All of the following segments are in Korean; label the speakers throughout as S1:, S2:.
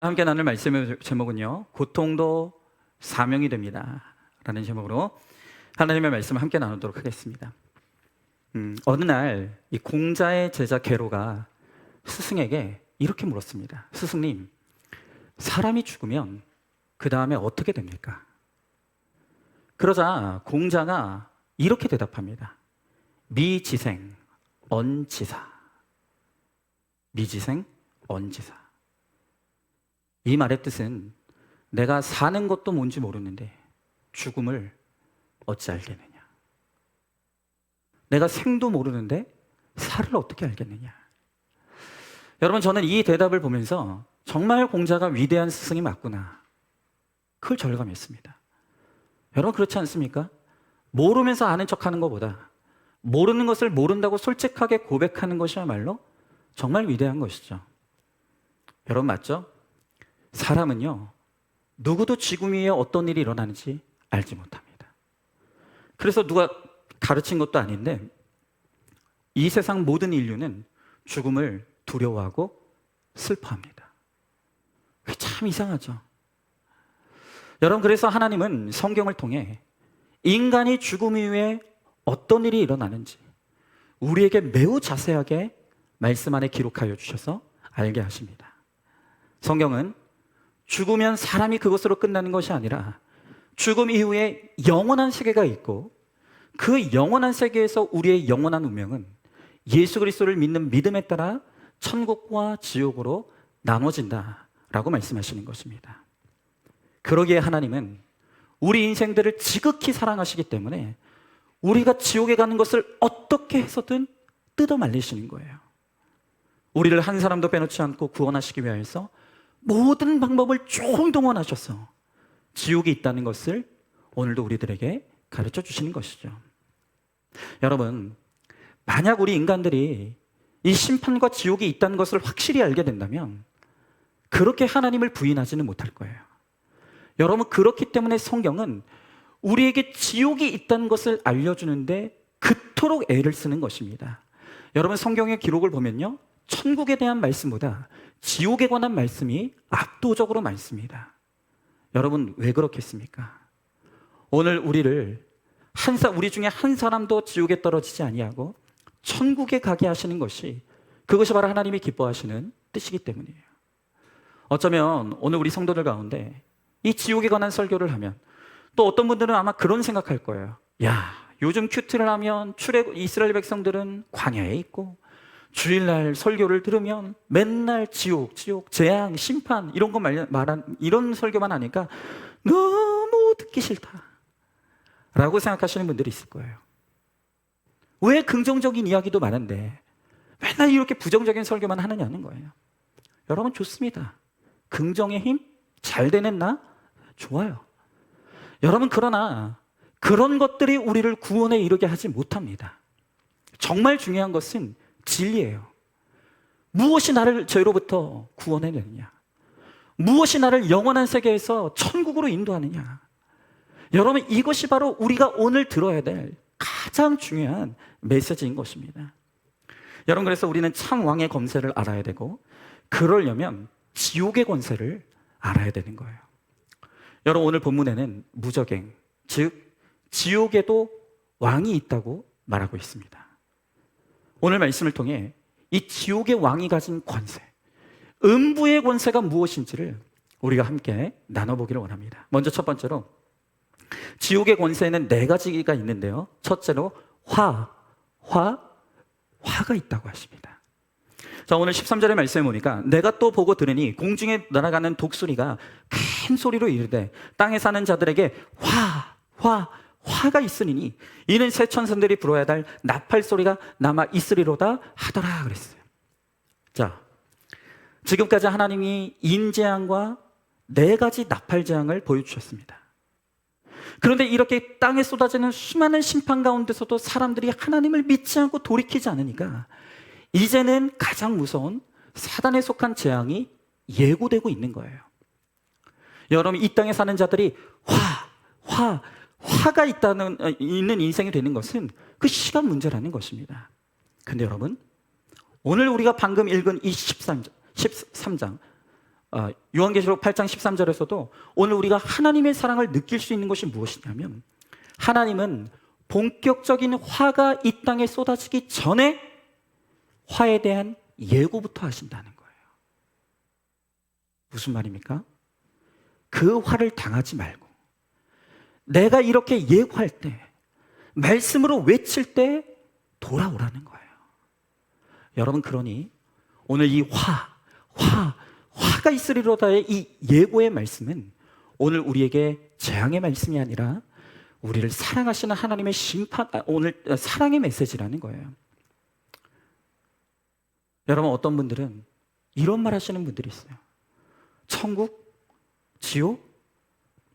S1: 함께 나눌 말씀의 제목은요, 고통도 사명이 됩니다 라는 제목으로 하나님의 말씀을 함께 나누도록 하겠습니다. 어느 날 이 공자의 제자 게로가 스승에게 이렇게 물었습니다. 스승님, 사람이 죽으면 그 다음에 어떻게 됩니까? 그러자 공자가 이렇게 대답합니다. 미지생 언지사. 미지생 언지사. 이 말의 뜻은 내가 사는 것도 뭔지 모르는데 죽음을 어찌 알겠느냐. 내가 생도 모르는데 살을 어떻게 알겠느냐. 여러분, 저는 이 대답을 보면서 정말 공자가 위대한 스승이 맞구나, 그걸 절감했습니다. 여러분, 그렇지 않습니까? 모르면서 아는 척하는 것보다 모르는 것을 모른다고 솔직하게 고백하는 것이야말로 정말 위대한 것이죠. 여러분, 맞죠? 사람은요, 누구도 지구 위에 어떤 일이 일어나는지 알지 못합니다. 그래서 누가 가르친 것도 아닌데 이 세상 모든 인류는 죽음을 두려워하고 슬퍼합니다. 그게 참 이상하죠. 여러분, 그래서 하나님은 성경을 통해 인간이 죽음 이후에 어떤 일이 일어나는지 우리에게 매우 자세하게 말씀 안에 기록하여 주셔서 알게 하십니다. 성경은 죽으면 사람이 그것으로 끝나는 것이 아니라 죽음 이후에 영원한 세계가 있고 그 영원한 세계에서 우리의 영원한 운명은 예수 그리스도를 믿는 믿음에 따라 천국과 지옥으로 나눠진다라고 말씀하시는 것입니다. 그러기에 하나님은 우리 인생들을 지극히 사랑하시기 때문에 우리가 지옥에 가는 것을 어떻게 해서든 뜯어 말리시는 거예요. 우리를 한 사람도 빼놓지 않고 구원하시기 위해서 모든 방법을 총동원하셔서 지옥이 있다는 것을 오늘도 우리들에게 가르쳐 주시는 것이죠. 여러분, 만약 우리 인간들이 이 심판과 지옥이 있다는 것을 확실히 알게 된다면 그렇게 하나님을 부인하지는 못할 거예요. 여러분, 그렇기 때문에 성경은 우리에게 지옥이 있다는 것을 알려주는데 그토록 애를 쓰는 것입니다. 여러분, 성경의 기록을 보면요, 천국에 대한 말씀보다 지옥에 관한 말씀이 압도적으로 많습니다. 여러분, 왜 그렇겠습니까? 오늘 우리를 우리 중에 한 사람도 지옥에 떨어지지 아니하고 천국에 가게 하시는 것이, 그것이 바로 하나님이 기뻐하시는 뜻이기 때문이에요. 어쩌면 오늘 우리 성도들 가운데 이 지옥에 관한 설교를 하면 또 어떤 분들은 아마 그런 생각할 거예요. 야, 요즘 큐티를 하면 이스라엘 백성들은 광야에 있고 주일날 설교를 들으면 맨날 지옥, 재앙, 심판 이런 거 이런 설교만 하니까 너무 듣기 싫다 라고 생각하시는 분들이 있을 거예요. 왜 긍정적인 이야기도 많은데 맨날 이렇게 부정적인 설교만 하느냐는 거예요. 여러분, 좋습니다. 긍정의 힘 잘 되는 나 좋아요. 여러분, 그러나 그런 것들이 우리를 구원에 이르게 하지 못합니다. 정말 중요한 것은 진리예요. 무엇이 나를 죄로부터 구원해내느냐? 무엇이 나를 영원한 세계에서 천국으로 인도하느냐? 여러분, 이것이 바로 우리가 오늘 들어야 될 가장 중요한 메시지인 것입니다. 여러분, 그래서 우리는 참 왕의 권세를 알아야 되고 그러려면 지옥의 권세를 알아야 되는 거예요. 여러분, 오늘 본문에는 무저갱, 즉 지옥에도 왕이 있다고 말하고 있습니다. 오늘 말씀을 통해 이 지옥의 왕이 가진 권세, 음부의 권세가 무엇인지를 우리가 함께 나눠보기를 원합니다. 먼저 첫 번째로 지옥의 권세에는 4가지가 있는데요, 첫째로 화가 있다고 하십니다. 자, 오늘 13절의 말씀에 보니까 내가 또 보고 들으니 공중에 날아가는 독수리가 큰 소리로 이르되 땅에 사는 자들에게 화가 있으니 이는 새 천사들이 불어야 할 나팔 소리가 남아 있으리로다 하더라 그랬어요. 자, 지금까지 하나님이 인재앙과 4가지 나팔 재앙을 보여주셨습니다. 그런데 이렇게 땅에 쏟아지는 수많은 심판 가운데서도 사람들이 하나님을 믿지 않고 돌이키지 않으니까 이제는 가장 무서운 사단에 속한 재앙이 예고되고 있는 거예요. 여러분, 이 땅에 사는 자들이 화가 있는 인생이 되는 것은 그 시간 문제라는 것입니다. 근데 여러분, 오늘 우리가 방금 읽은 이 13장 요한계시록 8장 13절에서도 오늘 우리가 하나님의 사랑을 느낄 수 있는 것이 무엇이냐면 하나님은 본격적인 화가 이 땅에 쏟아지기 전에 화에 대한 예고부터 하신다는 거예요. 무슨 말입니까? 그 화를 당하지 말고 내가 이렇게 예고할 때, 말씀으로 외칠 때 돌아오라는 거예요. 여러분, 그러니 오늘 이 화가 있으리로다의 이 예고의 말씀은 오늘 우리에게 재앙의 말씀이 아니라 우리를 사랑하시는 하나님의 오늘 사랑의 메시지라는 거예요. 여러분, 어떤 분들은 이런 말 하시는 분들이 있어요. 천국, 지옥,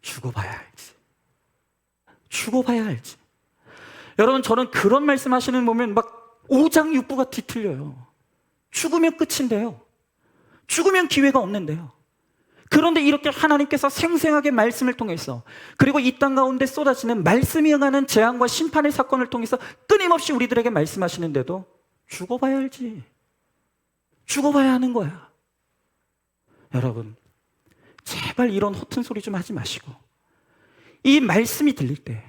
S1: 죽어봐야 알지. 죽어봐야 알지. 여러분, 저는 그런 말씀 하시는 보면 막 오장육부가 뒤틀려요. 죽으면 끝인데요. 죽으면 기회가 없는데요. 그런데 이렇게 하나님께서 생생하게 말씀을 통해서, 그리고 이 땅 가운데 쏟아지는 말씀이 응하는 재앙과 심판의 사건을 통해서 끊임없이 우리들에게 말씀하시는데도 죽어봐야 알지. 죽어봐야 하는 거야. 여러분, 제발 이런 허튼 소리 좀 하지 마시고 이 말씀이 들릴 때,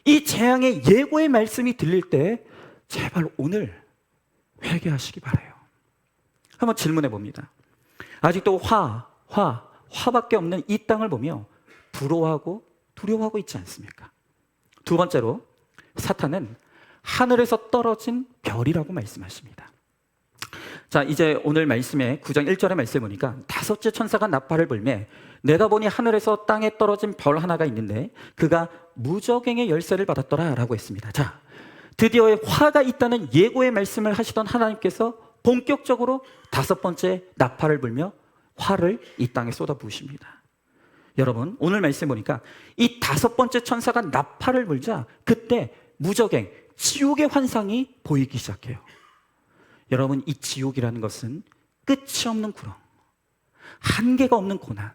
S1: 이 재앙의 예고의 말씀이 들릴 때 제발 오늘 회개하시기 바라요. 한번 질문해 봅니다. 아직도 화밖에 없는 이 땅을 보며 부러워하고 두려워하고 있지 않습니까? 두 번째로, 사탄은 하늘에서 떨어진 별이라고 말씀하십니다. 자, 이제 오늘 말씀에 9장 1절의 말씀을 보니까 다섯째 천사가 나팔을 불매 내가 보니 하늘에서 땅에 떨어진 별 하나가 있는데 그가 무저갱의 열쇠를 받았더라 라고 했습니다. 자, 드디어 화가 있다는 예고의 말씀을 하시던 하나님께서 본격적으로 다섯 번째 나팔을 불며 화를 이 땅에 쏟아부으십니다. 여러분, 오늘 말씀 보니까 이 다섯 번째 천사가 나팔을 불자 그때 무저갱, 지옥의 환상이 보이기 시작해요. 여러분, 이 지옥이라는 것은 끝이 없는 구렁, 한계가 없는 고난,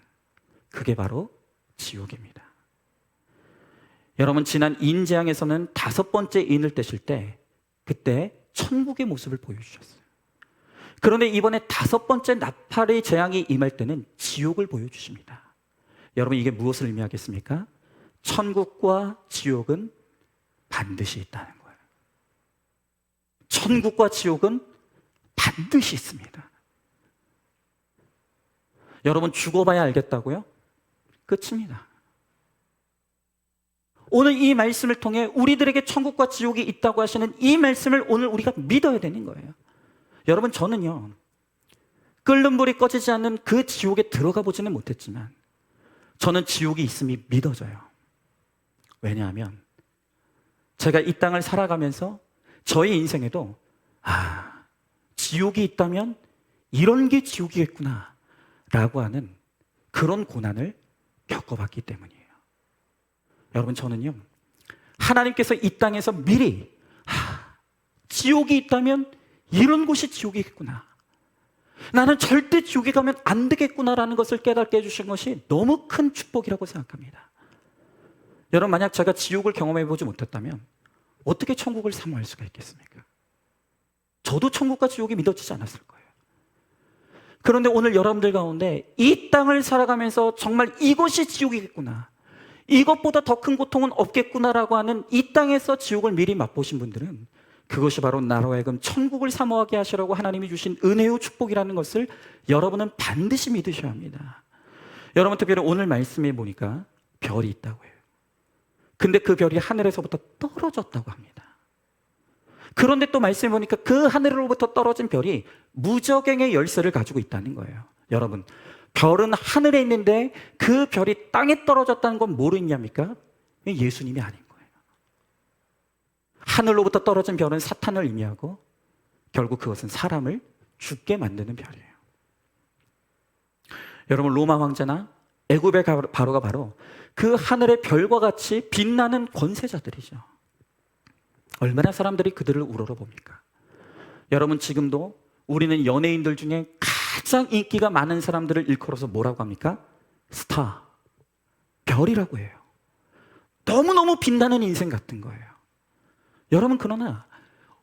S1: 그게 바로 지옥입니다. 여러분, 지난 인재앙에서는 다섯 번째 인을 떼실 때 그때 천국의 모습을 보여주셨어요. 그런데 이번에 다섯 번째 나팔의 재앙이 임할 때는 지옥을 보여주십니다. 여러분, 이게 무엇을 의미하겠습니까? 천국과 지옥은 반드시 있다는 거예요. 천국과 지옥은 반드시 있습니다. 여러분, 죽어봐야 알겠다고요? 끝입니다. 오늘 이 말씀을 통해 우리들에게 천국과 지옥이 있다고 하시는 이 말씀을 오늘 우리가 믿어야 되는 거예요. 여러분, 저는요, 끓는 불이 꺼지지 않는 그 지옥에 들어가 보지는 못했지만 저는 지옥이 있음이 믿어져요. 왜냐하면 제가 이 땅을 살아가면서 저의 인생에도 지옥이 있다면 이런 게 지옥이겠구나 라고 하는 그런 고난을 겪어봤기 때문이에요. 여러분, 저는요, 하나님께서 이 땅에서 미리 지옥이 있다면 이런 곳이 지옥이겠구나, 나는 절대 지옥에 가면 안 되겠구나라는 것을 깨닫게 해주신 것이 너무 큰 축복이라고 생각합니다. 여러분, 만약 제가 지옥을 경험해보지 못했다면 어떻게 천국을 사모할 수가 있겠습니까? 저도 천국과 지옥이 믿어지지 않았을 거예요. 그런데 오늘 여러분들 가운데 이 땅을 살아가면서 정말 이것이 지옥이겠구나, 이것보다 더 큰 고통은 없겠구나라고 하는 이 땅에서 지옥을 미리 맛보신 분들은 그것이 바로 나로 하여금 천국을 사모하게 하시라고 하나님이 주신 은혜의 축복이라는 것을 여러분은 반드시 믿으셔야 합니다. 여러분, 특별히 오늘 말씀에 보니까 별이 있다고 해요. 근데 그 별이 하늘에서부터 떨어졌다고 합니다. 그런데 또 말씀해 보니까 그 하늘로부터 떨어진 별이 무저갱의 열쇠를 가지고 있다는 거예요. 여러분, 별은 하늘에 있는데 그 별이 땅에 떨어졌다는 건 뭐로 의미합니까? 예수님이 아닌 거예요. 하늘로부터 떨어진 별은 사탄을 의미하고 결국 그것은 사람을 죽게 만드는 별이에요. 여러분, 로마 황제나 애굽의 바로가 바로 그 하늘의 별과 같이 빛나는 권세자들이죠. 얼마나 사람들이 그들을 우러러봅니까? 여러분, 지금도 우리는 연예인들 중에 가장 인기가 많은 사람들을 일컬어서 뭐라고 합니까? 스타, 별이라고 해요. 너무너무 빛나는 인생 같은 거예요. 여러분, 그러나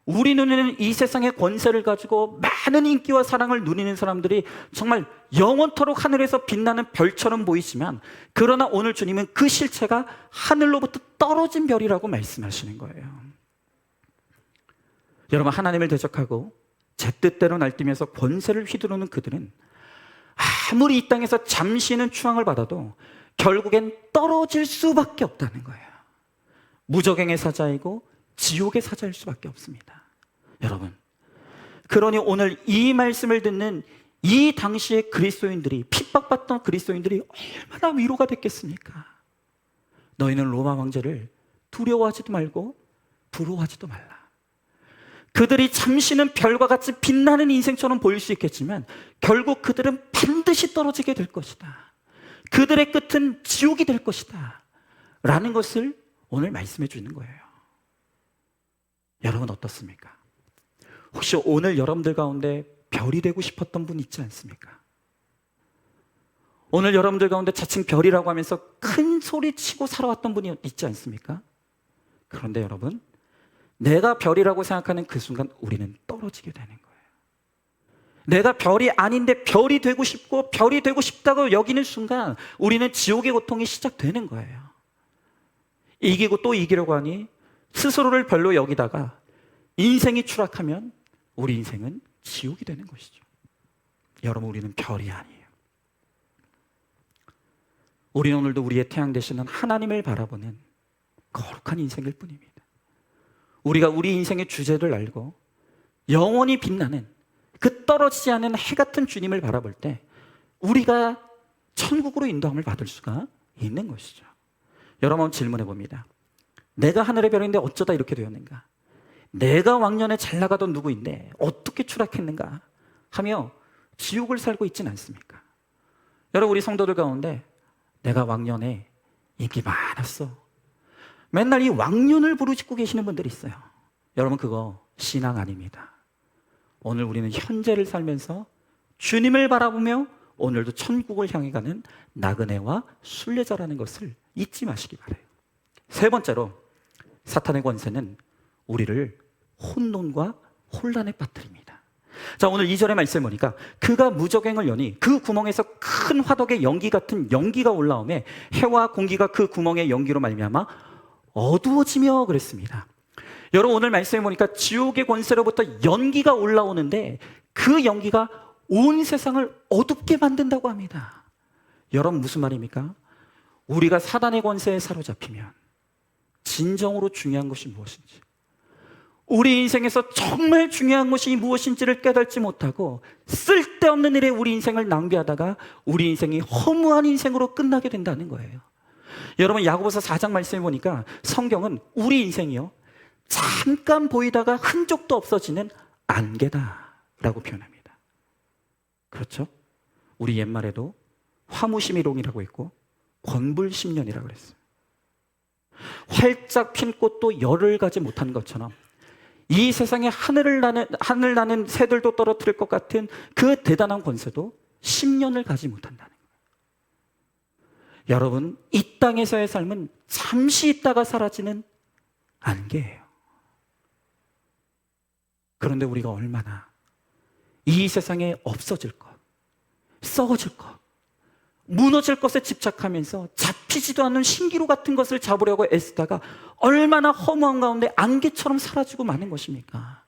S1: 우리 눈에는 이 세상의 권세를 가지고 많은 인기와 사랑을 누리는 사람들이 정말 영원토록 하늘에서 빛나는 별처럼 보이지만, 그러나 오늘 주님은 그 실체가 하늘로부터 떨어진 별이라고 말씀하시는 거예요. 여러분, 하나님을 대적하고 제 뜻대로 날뛰면서 권세를 휘두르는 그들은 아무리 이 땅에서 잠시는 추앙을 받아도 결국엔 떨어질 수밖에 없다는 거예요. 무저갱의 사자이고 지옥의 사자일 수밖에 없습니다. 여러분, 그러니 오늘 이 말씀을 듣는 이 당시의 그리스도인들이, 핍박받던 그리스도인들이 얼마나 위로가 됐겠습니까? 너희는 로마 황제를 두려워하지도 말고 부러워하지도 말라. 그들이 잠시는 별과 같이 빛나는 인생처럼 보일 수 있겠지만 결국 그들은 반드시 떨어지게 될 것이다. 그들의 끝은 지옥이 될 것이다 라는 것을 오늘 말씀해 주는 거예요. 여러분 어떻습니까? 혹시 오늘 여러분들 가운데 별이 되고 싶었던 분 있지 않습니까? 오늘 여러분들 가운데 자칭 별이라고 하면서 큰 소리 치고 살아왔던 분이 있지 않습니까? 그런데 여러분, 내가 별이라고 생각하는 그 순간 우리는 떨어지게 되는 거예요. 내가 별이 아닌데 별이 되고 싶고 별이 되고 싶다고 여기는 순간 우리는 지옥의 고통이 시작되는 거예요. 이기고 또 이기려고 하니 스스로를 별로 여기다가 인생이 추락하면 우리 인생은 지옥이 되는 것이죠. 여러분, 우리는 별이 아니에요. 우리는 오늘도 우리의 태양 되시는 하나님을 바라보는 거룩한 인생일 뿐입니다. 우리가 우리 인생의 주제를 알고 영원히 빛나는 그 떨어지지 않는 해 같은 주님을 바라볼 때 우리가 천국으로 인도함을 받을 수가 있는 것이죠. 여러분, 질문해 봅니다. 내가 하늘의 별인데 어쩌다 이렇게 되었는가? 내가 왕년에 잘 나가던 누구인데 어떻게 추락했는가? 하며 지옥을 살고 있지는 않습니까? 여러분, 우리 성도들 가운데 내가 왕년에 인기 많았어, 맨날 이 왕년을 부르짖고 계시는 분들이 있어요. 여러분, 그거 신앙 아닙니다. 오늘 우리는 현재를 살면서 주님을 바라보며 오늘도 천국을 향해 가는 나그네와 순례자라는 것을 잊지 마시기 바라요. 세 번째로, 사탄의 권세는 우리를 혼돈과 혼란에 빠뜨립니다. 자, 오늘 2절의 말씀을 보니까 그가 무저갱을 여니 그 구멍에서 큰 화덕의 연기 같은 연기가 올라오매 해와 공기가 그 구멍의 연기로 말미암아 어두워지며 그랬습니다. 여러분, 오늘 말씀해 보니까 지옥의 권세로부터 연기가 올라오는데 그 연기가 온 세상을 어둡게 만든다고 합니다. 여러분, 무슨 말입니까? 우리가 사단의 권세에 사로잡히면 진정으로 중요한 것이 무엇인지, 우리 인생에서 정말 중요한 것이 무엇인지를 깨닫지 못하고 쓸데없는 일에 우리 인생을 낭비하다가 우리 인생이 허무한 인생으로 끝나게 된다는 거예요. 여러분, 야고보서 4장 말씀해 보니까 성경은 우리 인생이요, 잠깐 보이다가 흔적도 없어지는 안개다라고 표현합니다. 그렇죠? 우리 옛말에도 화무심이롱이라고 했고 권불십년이라고 그랬어요. 활짝 핀 꽃도 열을 가지 못한 것처럼 이 세상에 하늘 나는 새들도 떨어뜨릴 것 같은 그 대단한 권세도 10년을 가지 못한다는 거예요. 여러분, 이 땅에서의 삶은 잠시 있다가 사라지는 안개예요. 그런데 우리가 얼마나 이 세상에 없어질 것, 썩어질 것, 무너질 것에 집착하면서 잡히지도 않는 신기루 같은 것을 잡으려고 애쓰다가 얼마나 허무한 가운데 안개처럼 사라지고 마는 것입니까?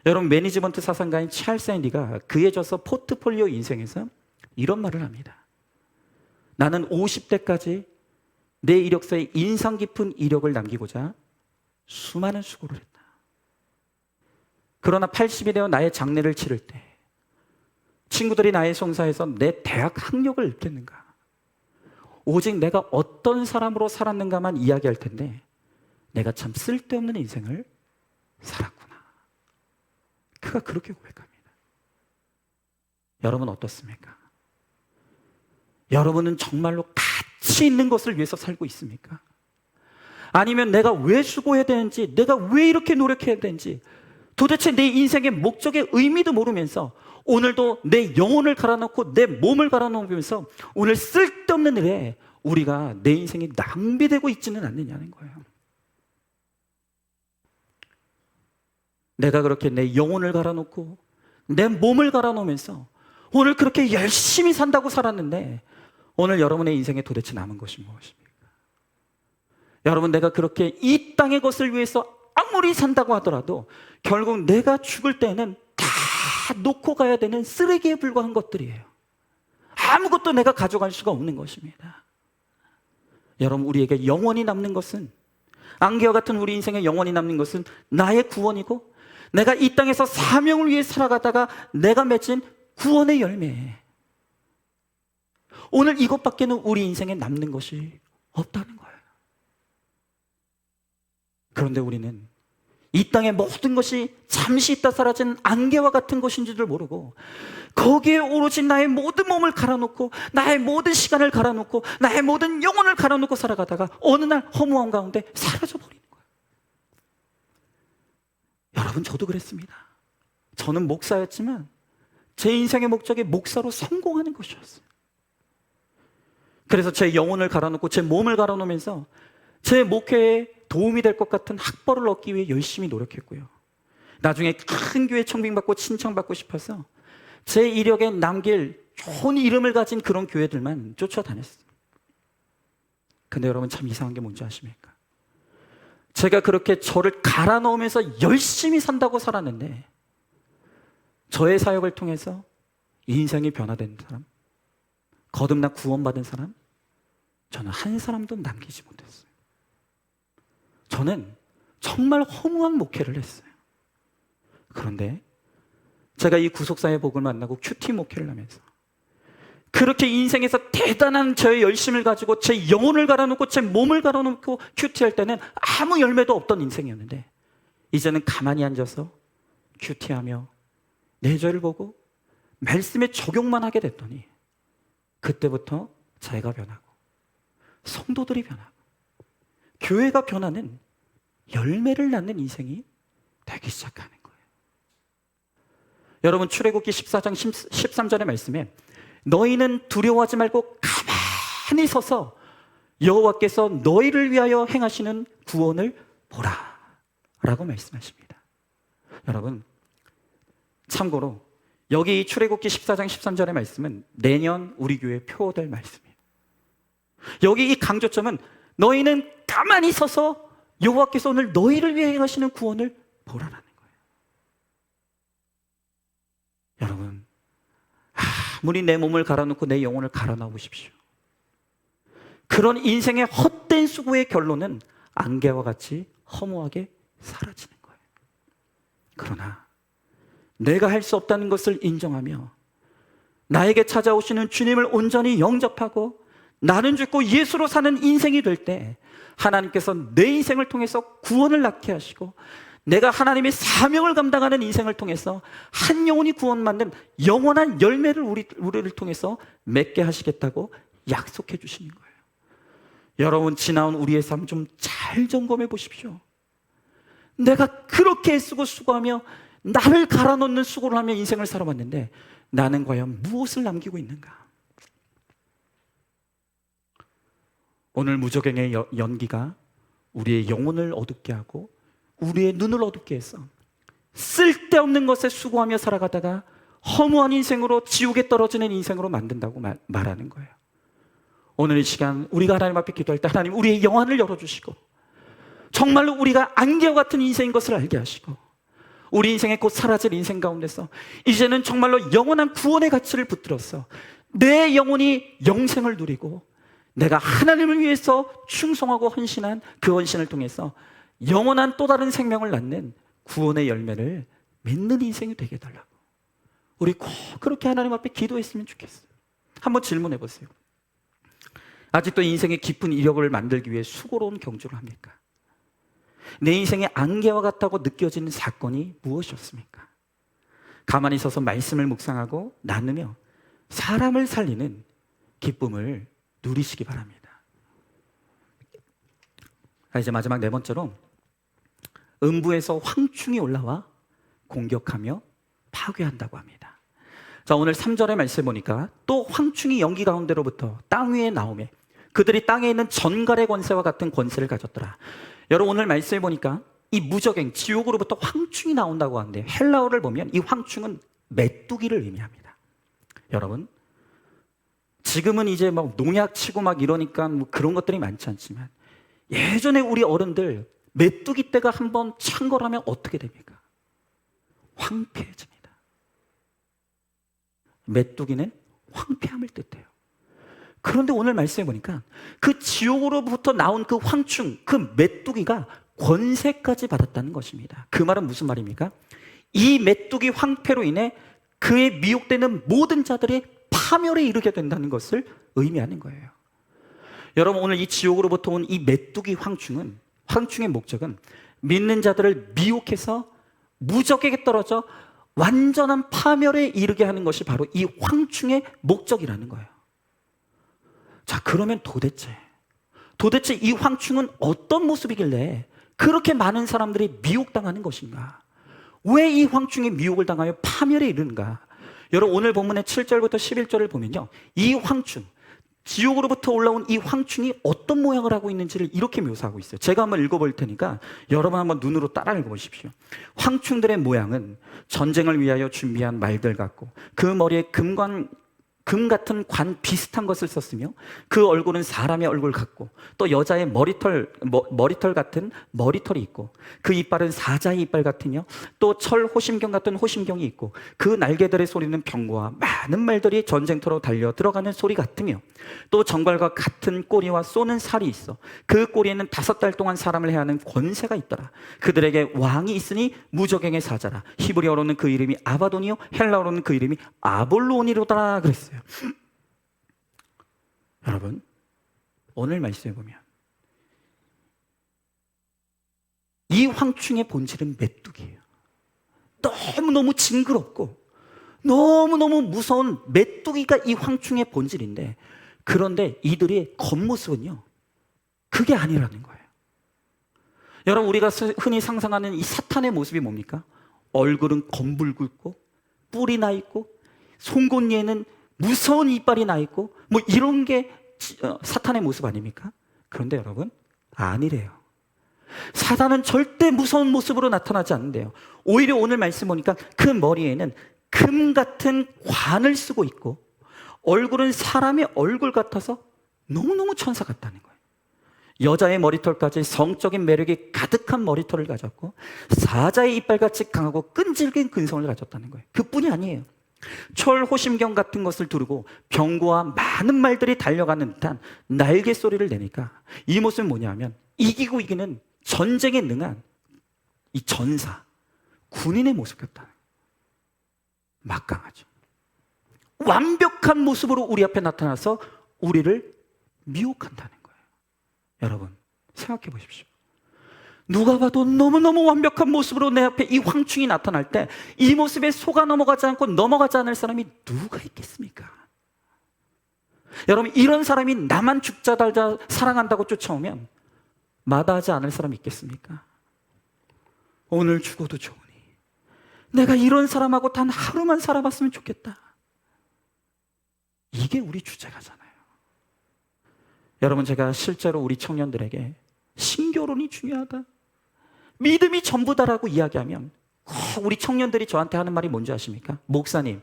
S1: 여러분, 매니지먼트 사상가인 찰스 앤디가 그의 저서 포트폴리오 인생에서 이런 말을 합니다. 나는 50대까지 내 이력서에 인상 깊은 이력을 남기고자 수많은 수고를 했다. 그러나 80이 되어 나의 장례를 치를 때 친구들이 나의 송사에서 내 대학 학력을 읽겠는가? 오직 내가 어떤 사람으로 살았는가만 이야기할 텐데 내가 참 쓸데없는 인생을 살았구나. 그가 그렇게 고백합니다. 여러분 어떻습니까? 여러분은 정말로 가치 있는 것을 위해서 살고 있습니까? 아니면 내가 왜 수고해야 되는지, 내가 왜 이렇게 노력해야 되는지, 도대체 내 인생의 목적의 의미도 모르면서 오늘도 내 영혼을 갈아넣고 내 몸을 갈아넣으면서 오늘 쓸데없는 일에 우리가 내 인생이 낭비되고 있지는 않느냐는 거예요. 내가 그렇게 내 영혼을 갈아놓고 내 몸을 갈아놓으면서 오늘 그렇게 열심히 산다고 살았는데 오늘 여러분의 인생에 도대체 남은 것이 무엇입니까? 여러분, 내가 그렇게 이 땅의 것을 위해서 아무리 산다고 하더라도 결국 내가 죽을 때는 다 놓고 가야 되는 쓰레기에 불과한 것들이에요. 아무것도 내가 가져갈 수가 없는 것입니다. 여러분, 우리에게 영원히 남는 것은, 안개와 같은 우리 인생에 영원히 남는 것은 나의 구원이고 내가 이 땅에서 사명을 위해 살아가다가 내가 맺은 구원의 열매예요. 오늘 이것밖에는 우리 인생에 남는 것이 없다는 거예요. 그런데 우리는 이 땅의 모든 것이 잠시 있다 사라진 안개와 같은 것인 줄을 모르고 거기에 오로지 나의 모든 몸을 갈아놓고 나의 모든 시간을 갈아놓고 나의 모든 영혼을 갈아놓고 살아가다가 어느 날 허무함 가운데 사라져버리는 거예요. 여러분, 저도 그랬습니다. 저는 목사였지만 제 인생의 목적이 목사로 성공하는 것이었어요. 그래서 제 영혼을 갈아놓고 제 몸을 갈아놓으면서 제 목회에 도움이 될 것 같은 학벌을 얻기 위해 열심히 노력했고요. 나중에 큰 교회 청빙받고 칭찬받고 싶어서 제 이력에 남길 좋은 이름을 가진 그런 교회들만 쫓아다녔어요. 근데 여러분, 참 이상한 게 뭔지 아십니까? 제가 그렇게 저를 갈아 넣으면서 열심히 산다고 살았는데 저의 사역을 통해서 인생이 변화된 사람, 거듭나 구원받은 사람, 저는 한 사람도 남기지 못했어요. 저는 정말 허무한 목회를 했어요. 그런데 제가 이 구속사의 복을 만나고 큐티 목회를 하면서 그렇게 인생에서 대단한 저의 열심을 가지고 제 영혼을 갈아놓고 제 몸을 갈아놓고 큐티할 때는 아무 열매도 없던 인생이었는데 이제는 가만히 앉아서 큐티하며 내 죄를 보고 말씀에 적용만 하게 됐더니 그때부터 제가 변하고 성도들이 변하고 교회가 변하는 열매를 낳는 인생이 되기 시작하는 거예요. 여러분, 출애굽기 14장 13절의 말씀에 너희는 두려워하지 말고 가만히 서서 여호와께서 너희를 위하여 행하시는 구원을 보라 라고 말씀하십니다. 여러분, 참고로 여기 출애굽기 14장 13절의 말씀은 내년 우리 교회 표어될 말씀이에요. 여기 이 강조점은 너희는 가만히 서서 여호와께서 오늘 너희를 위해 행하시는 구원을 보라라는 거예요. 여러분, 아무리 내 몸을 갈아놓고 내 영혼을 갈아넣어 보십시오. 그런 인생의 헛된 수고의 결론은 안개와 같이 허무하게 사라지는 거예요. 그러나 내가 할 수 없다는 것을 인정하며 나에게 찾아오시는 주님을 온전히 영접하고 나는 죽고 예수로 사는 인생이 될 때 하나님께서 내 인생을 통해서 구원을 낳게 하시고 내가 하나님의 사명을 감당하는 인생을 통해서 한 영혼이 구원받는 영원한 열매를 우리를 통해서 맺게 하시겠다고 약속해 주시는 거예요. 여러분, 지나온 우리의 삶 좀 잘 점검해 보십시오. 내가 그렇게 애쓰고 수고하며 나를 갈아넣는 수고를 하며 인생을 살아왔는데 나는 과연 무엇을 남기고 있는가? 오늘 무적행의 연기가 우리의 영혼을 어둡게 하고 우리의 눈을 어둡게 해서 쓸데없는 것에 수고하며 살아가다가 허무한 인생으로 지옥에 떨어지는 인생으로 만든다고 말하는 거예요. 오늘 이 시간 우리가 하나님 앞에 기도할 때 하나님 우리의 영안을 열어주시고 정말로 우리가 안개와 같은 인생인 것을 알게 하시고 우리 인생에 곧 사라질 인생 가운데서 이제는 정말로 영원한 구원의 가치를 붙들어서 내 영혼이 영생을 누리고 내가 하나님을 위해서 충성하고 헌신한 그 헌신을 통해서 영원한 또 다른 생명을 낳는 구원의 열매를 맺는 인생이 되게 해달라고 우리 꼭 그렇게 하나님 앞에 기도했으면 좋겠어요. 한번 질문해 보세요. 아직도 인생의 깊은 이력을 만들기 위해 수고로운 경주를 합니까? 내 인생의 안개와 같다고 느껴지는 사건이 무엇이었습니까? 가만히 서서 말씀을 묵상하고 나누며 사람을 살리는 기쁨을 누리시기 바랍니다. 이제 마지막 네 번째로 음부에서 황충이 올라와 공격하며 파괴한다고 합니다. 자, 오늘 3절의 말씀을 보니까 또 황충이 연기 가운데로부터 땅 위에 나오매 그들이 땅에 있는 전갈의 권세와 같은 권세를 가졌더라. 여러분, 오늘 말씀을 보니까 이 무적행, 지옥으로부터 황충이 나온다고 하는데 헬라어를 보면 이 황충은 메뚜기를 의미합니다. 여러분, 지금은 이제 막 농약 치고 막 이러니까 뭐 그런 것들이 많지 않지만 예전에 우리 어른들 메뚜기 떼가 한번 찬 거라면 어떻게 됩니까? 황폐해집니다. 메뚜기는 황폐함을 뜻해요. 그런데 오늘 말씀해 보니까 그 지옥으로부터 나온 그 황충, 그 메뚜기가 권세까지 받았다는 것입니다. 그 말은 무슨 말입니까? 이 메뚜기 황폐로 인해 그의 미혹되는 모든 자들이 파멸에 이르게 된다는 것을 의미하는 거예요. 여러분, 오늘 이 지옥으로부터 온 이 메뚜기 황충의 목적은 믿는 자들을 미혹해서 무적에게 떨어져 완전한 파멸에 이르게 하는 것이 바로 이 황충의 목적이라는 거예요. 자, 그러면 도대체 이 황충은 어떤 모습이길래 그렇게 많은 사람들이 미혹당하는 것인가? 왜 이 황충이 미혹을 당하여 파멸에 이르는가? 여러분, 오늘 본문의 7절부터 11절을 보면요, 이 황충, 지옥으로부터 올라온 이 황충이 어떤 모양을 하고 있는지를 이렇게 묘사하고 있어요. 제가 한번 읽어볼 테니까 여러분 한번 눈으로 따라 읽어보십시오. 황충들의 모양은 전쟁을 위하여 준비한 말들 같고 그 머리에 금 같은 관 비슷한 것을 썼으며 그 얼굴은 사람의 얼굴 같고 또 여자의 머리털 같은 머리털이 있고 그 이빨은 사자의 이빨 같으며 또 철 호심경 같은 호심경이 있고 그 날개들의 소리는 병거와 많은 말들이 전쟁터로 달려 들어가는 소리 같으며 또 정갈과 같은 꼬리와 쏘는 살이 있어 그 꼬리에는 5달 동안 사람을 해하는 권세가 있더라. 그들에게 왕이 있으니 무적행의 사자라. 히브리어로는 그 이름이 아바돈이요 헬라어로는 그 이름이 아볼로니로다 그랬어요. 여러분, 오늘 말씀해 보면 이 황충의 본질은 메뚜기예요. 너무너무 징그럽고 너무너무 무서운 메뚜기가 이 황충의 본질인데, 그런데 이들의 겉모습은요, 그게 아니라는 거예요. 여러분, 우리가 흔히 상상하는 이 사탄의 모습이 뭡니까? 얼굴은 검붉고 뿔이 나 있고 송곳니에는 무서운 이빨이 나 있고 뭐 이런 게 사탄의 모습 아닙니까? 그런데 여러분, 아니래요. 사탄은 절대 무서운 모습으로 나타나지 않는데요, 오히려 오늘 말씀 보니까 그 머리에는 금 같은 관을 쓰고 있고 얼굴은 사람의 얼굴 같아서 너무너무 천사 같다는 거예요. 여자의 머리털까지 성적인 매력이 가득한 머리털을 가졌고 사자의 이빨같이 강하고 끈질긴 근성을 가졌다는 거예요. 그뿐이 아니에요. 철 호심경 같은 것을 두르고 병거와 많은 말들이 달려가는 듯한 날개 소리를 내니까 이 모습은 뭐냐면 이기고 이기는 전쟁에 능한 이 전사, 군인의 모습 같다. 막강하죠. 완벽한 모습으로 우리 앞에 나타나서 우리를 미혹한다는 거예요. 여러분, 생각해 보십시오. 누가 봐도 너무너무 완벽한 모습으로 내 앞에 이 황충이 나타날 때 이 모습에 속아 넘어가지 않고 넘어가지 않을 사람이 누가 있겠습니까? 여러분, 이런 사람이 나만 죽자 달자 사랑한다고 쫓아오면 마다하지 않을 사람이 있겠습니까? 오늘 죽어도 좋으니 내가 이런 사람하고 단 하루만 살아봤으면 좋겠다. 이게 우리 주제가잖아요. 여러분, 제가 실제로 우리 청년들에게 신교론이 중요하다, 믿음이 전부다라고 이야기하면 우리 청년들이 저한테 하는 말이 뭔지 아십니까? 목사님,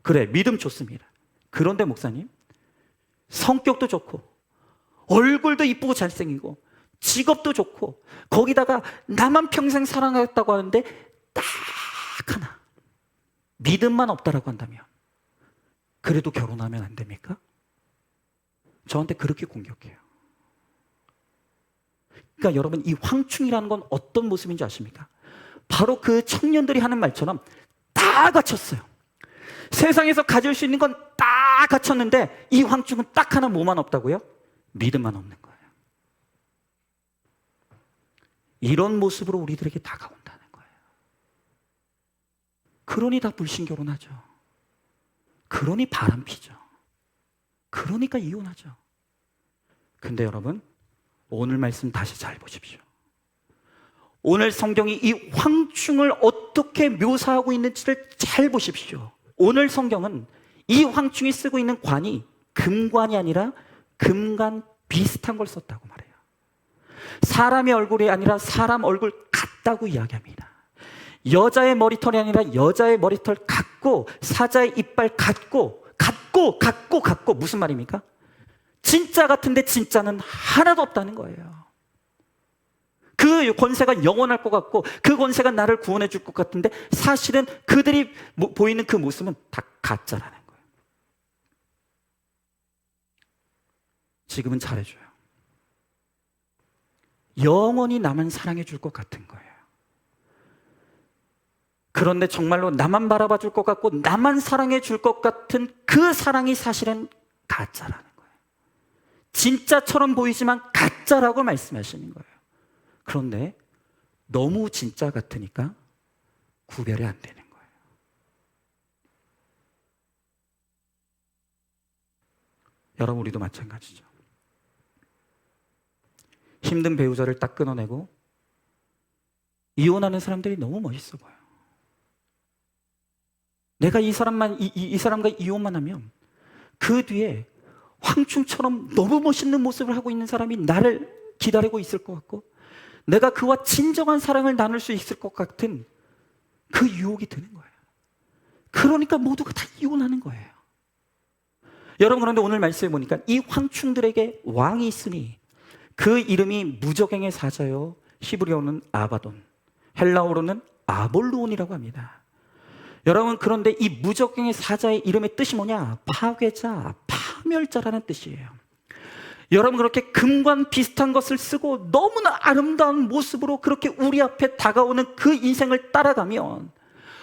S1: 그래, 믿음 좋습니다. 그런데 목사님, 성격도 좋고 얼굴도 이쁘고 잘생기고 직업도 좋고 거기다가 나만 평생 사랑하겠다고 하는데 딱 하나 믿음만 없다라고 한다면 그래도 결혼하면 안 됩니까? 저한테 그렇게 공격해요. 그러니까 여러분, 이 황충이라는 건 어떤 모습인지 아십니까? 바로 그 청년들이 하는 말처럼 다 갖췄어요. 세상에서 가질 수 있는 건 다 갖췄는데 이 황충은 딱 하나 뭐만 없다고요? 믿음만 없는 거예요. 이런 모습으로 우리들에게 다가온다는 거예요. 그러니 다 불신결혼하죠. 그러니 바람피죠. 그러니까 이혼하죠. 근데 여러분, 오늘 말씀 다시 잘 보십시오. 오늘 성경이 이 황충을 어떻게 묘사하고 있는지를 잘 보십시오. 오늘 성경은 이 황충이 쓰고 있는 관이 금관이 아니라 금관 비슷한 걸 썼다고 말해요. 사람의 얼굴이 아니라 사람 얼굴 같다고 이야기합니다. 여자의 머리털이 아니라 여자의 머리털 같고 사자의 이빨 같고 무슨 말입니까? 진짜 같은데 진짜는 하나도 없다는 거예요. 그 권세가 영원할 것 같고 그 권세가 나를 구원해 줄 것 같은데 사실은 그들이 보이는 그 모습은 다 가짜라는 거예요. 지금은 잘해줘요. 영원히 나만 사랑해 줄 것 같은 거예요. 그런데 정말로 나만 바라봐 줄 것 같고 나만 사랑해 줄 것 같은 그 사랑이 사실은 가짜라는 거예요. 진짜처럼 보이지만 가짜라고 말씀하시는 거예요. 그런데 너무 진짜 같으니까 구별이 안 되는 거예요. 여러분, 우리도 마찬가지죠. 힘든 배우자를 딱 끊어내고 이혼하는 사람들이 너무 멋있어 보여요. 내가 이 사람과 이혼만 하면 그 뒤에 황충처럼 너무 멋있는 모습을 하고 있는 사람이 나를 기다리고 있을 것 같고 내가 그와 진정한 사랑을 나눌 수 있을 것 같은 그 유혹이 드는 거예요. 그러니까 모두가 다 이혼하는 거예요. 여러분, 그런데 오늘 말씀해 보니까 이 황충들에게 왕이 있으니 그 이름이 무적행의 사자요, 히브리어로는 아바돈, 헬라어로는 아볼루온이라고 합니다. 여러분, 그런데 이 무적행의 사자의 이름의 뜻이 뭐냐? 파괴자, 파멸자라는 뜻이에요. 여러분, 그렇게 금과 비슷한 것을 쓰고 너무나 아름다운 모습으로 그렇게 우리 앞에 다가오는 그 인생을 따라가면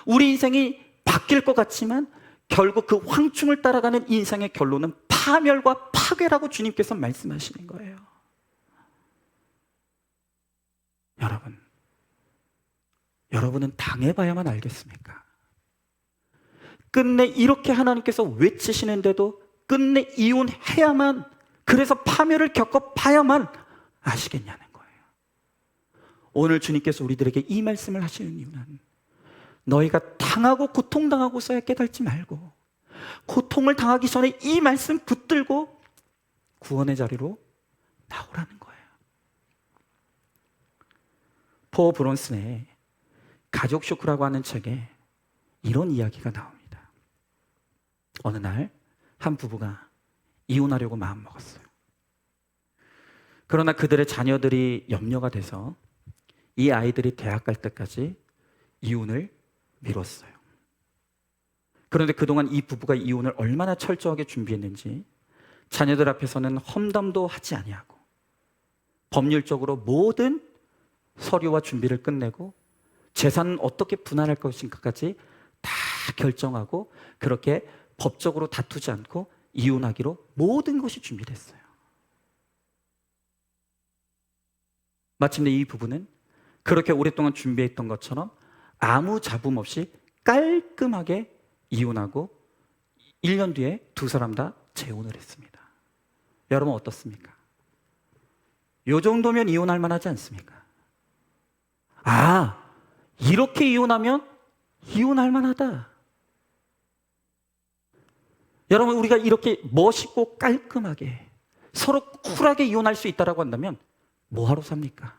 S1: 우리 인생이 바뀔 것 같지만 결국 그 황충을 따라가는 인생의 결론은 파멸과 파괴라고 주님께서 말씀하시는 거예요. 여러분은 당해봐야만 알겠습니까? 끝내 이렇게 하나님께서 외치시는데도 끝내 이혼해야만, 그래서 파멸을 겪어봐야만 아시겠냐는 거예요. 오늘 주님께서 우리들에게 이 말씀을 하시는 이유는 너희가 당하고 고통당하고서야 깨닫지 말고 고통을 당하기 전에 이 말씀 붙들고 구원의 자리로 나오라는 거예요. 포 브론슨의 가족 쇼크라고 하는 책에 이런 이야기가 나옵니다. 어느 날 한 부부가 이혼하려고 마음먹었어요. 그러나 그들의 자녀들이 염려가 돼서 이 아이들이 대학 갈 때까지 이혼을 미뤘어요. 그런데 그동안 이 부부가 이혼을 얼마나 철저하게 준비했는지 자녀들 앞에서는 험담도 하지 아니하고 법률적으로 모든 서류와 준비를 끝내고 재산은 어떻게 분할할 것인가까지 다 결정하고 그렇게 법적으로 다투지 않고 이혼하기로 모든 것이 준비됐어요. 마침내 이 부부는 그렇게 오랫동안 준비했던 것처럼 아무 잡음 없이 깔끔하게 이혼하고 1년 뒤에 두 사람 다 재혼을 했습니다. 여러분, 어떻습니까? 요 정도면 이혼할 만하지 않습니까? 아, 이렇게 이혼하면 이혼할 만하다. 여러분, 우리가 이렇게 멋있고 깔끔하게 서로 쿨하게 이혼할 수 있다고 한다면 뭐하러 삽니까?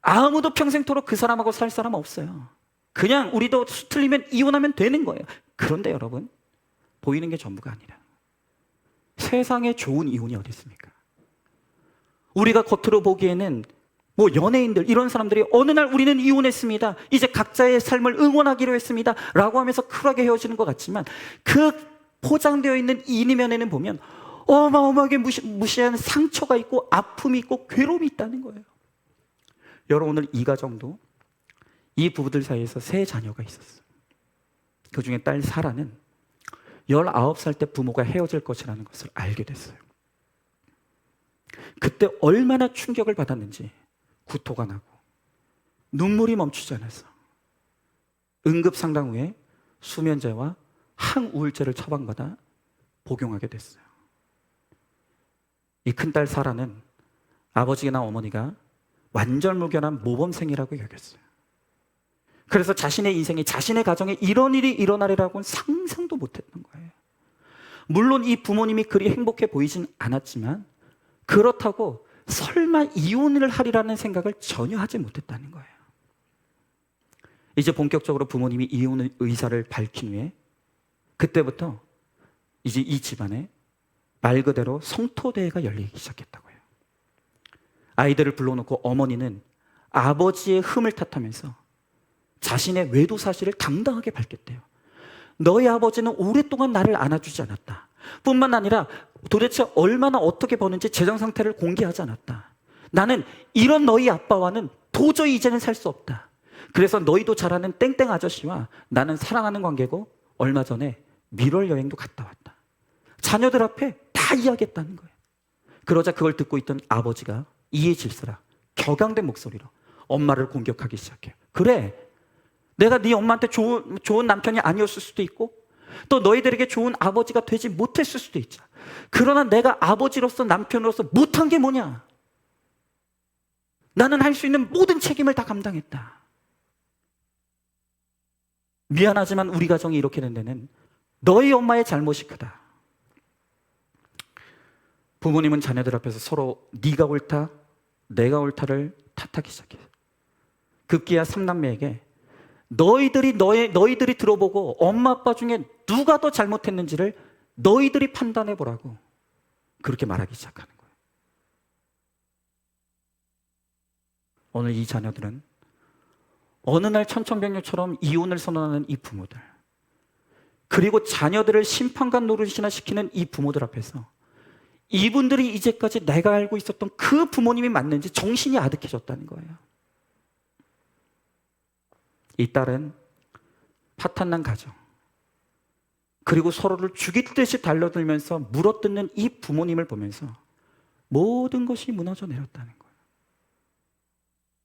S1: 아무도 평생토록 그 사람하고 살 사람 없어요. 그냥 우리도 틀리면 이혼하면 되는 거예요. 그런데 여러분, 보이는 게 전부가 아니라 세상에 좋은 이혼이 어디 있습니까? 우리가 겉으로 보기에는 뭐 연예인들 이런 사람들이 어느 날 우리는 이혼했습니다, 이제 각자의 삶을 응원하기로 했습니다 라고 하면서 쿨하게 헤어지는 것 같지만 그 포장되어 있는 이면에는 보면 어마어마하게 무시한 상처가 있고 아픔이 있고 괴로움이 있다는 거예요. 여러분, 오늘 이 가정도 이 부부들 사이에서 세 자녀가 있었어요. 그 중에 딸 사라는 19살 때 부모가 헤어질 것이라는 것을 알게 됐어요. 그때 얼마나 충격을 받았는지 구토가 나고 눈물이 멈추지 않아서 응급상담 후에 수면제와 항우울제를 처방받아 복용하게 됐어요. 이 큰딸 사라는 아버지나 어머니가 완전무결한 모범생이라고 여겼어요. 그래서 자신의 인생에, 자신의 가정에 이런 일이 일어나리라고는 상상도 못했던 거예요. 물론 이 부모님이 그리 행복해 보이진 않았지만 그렇다고 설마 이혼을 하리라는 생각을 전혀 하지 못했다는 거예요. 이제 본격적으로 부모님이 이혼 의사를 밝힌 후에 그때부터 이제 이 집안에 말 그대로 성토대회가 열리기 시작했다고요. 아이들을 불러놓고 어머니는 아버지의 흠을 탓하면서 자신의 외도 사실을 당당하게 밝혔대요. 너희 아버지는 오랫동안 나를 안아주지 않았다. 뿐만 아니라 도대체 얼마나 어떻게 버는지 재정 상태를 공개하지 않았다. 나는 이런 너희 아빠와는 도저히 이제는 살 수 없다. 그래서 너희도 잘 아는 땡땡 아저씨와 나는 사랑하는 관계고 얼마 전에 밀월 여행도 갔다 왔다. 자녀들 앞에 다 이야기했다는 거예요. 그러자 그걸 듣고 있던 아버지가 이해 질서라 격앙된 목소리로 엄마를 공격하기 시작해요. 그래, 내가 네 엄마한테 좋은 남편이 아니었을 수도 있고 또 너희들에게 좋은 아버지가 되지 못했을 수도 있죠. 그러나 내가 아버지로서 남편으로서 못한 게 뭐냐? 나는 할 수 있는 모든 책임을 다 감당했다. 미안하지만 우리 가정이 이렇게 된 데는 너희 엄마의 잘못이 크다. 부모님은 자녀들 앞에서 서로 네가 옳다, 내가 옳다를 탓하기 시작해요. 급기야 삼남매에게 너희들이 들어보고 엄마 아빠 중에 누가 더 잘못했는지를 너희들이 판단해 보라고 그렇게 말하기 시작하는 거예요. 오늘 이 자녀들은 어느 날 천천백녀처럼 이혼을 선언하는 이 부모들, 그리고 자녀들을 심판관 노릇이나 시키는 이 부모들 앞에서 이분들이 이제까지 내가 알고 있었던 그 부모님이 맞는지 정신이 아득해졌다는 거예요. 이 딸은 파탄난 가정, 그리고 서로를 죽이듯이 달려들면서 물어뜯는 이 부모님을 보면서 모든 것이 무너져 내렸다는 거예요.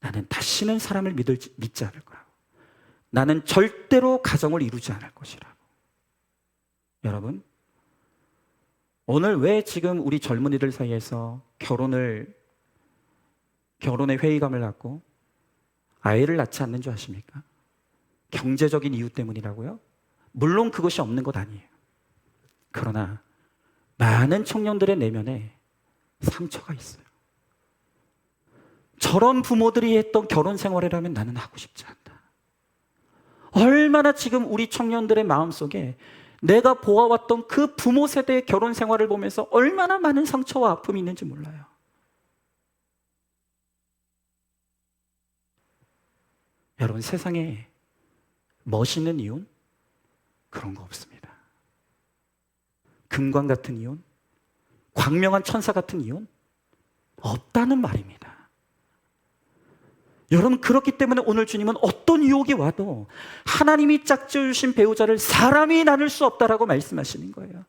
S1: 나는 다시는 사람을 믿지 않을 거라고. 나는 절대로 가정을 이루지 않을 것이라고. 여러분, 오늘 왜 지금 우리 젊은이들 사이에서 결혼의 회의감을 갖고 아이를 낳지 않는 줄 아십니까? 경제적인 이유 때문이라고요? 물론 그것이 없는 것 아니에요. 그러나 많은 청년들의 내면에 상처가 있어요. 저런 부모들이 했던 결혼 생활이라면 나는 하고 싶지 않다. 얼마나 지금 우리 청년들의 마음속에 내가 보아왔던 그 부모 세대의 결혼 생활을 보면서 얼마나 많은 상처와 아픔이 있는지 몰라요. 여러분, 세상에 멋있는 이혼? 그런 거 없습니다. 금관 같은 이혼? 광명한 천사 같은 이혼? 없다는 말입니다. 여러분, 그렇기 때문에 오늘 주님은 어떤 유혹이 와도 하나님이 짝지어주신 배우자를 사람이 나눌 수 없다라고 말씀하시는 거예요.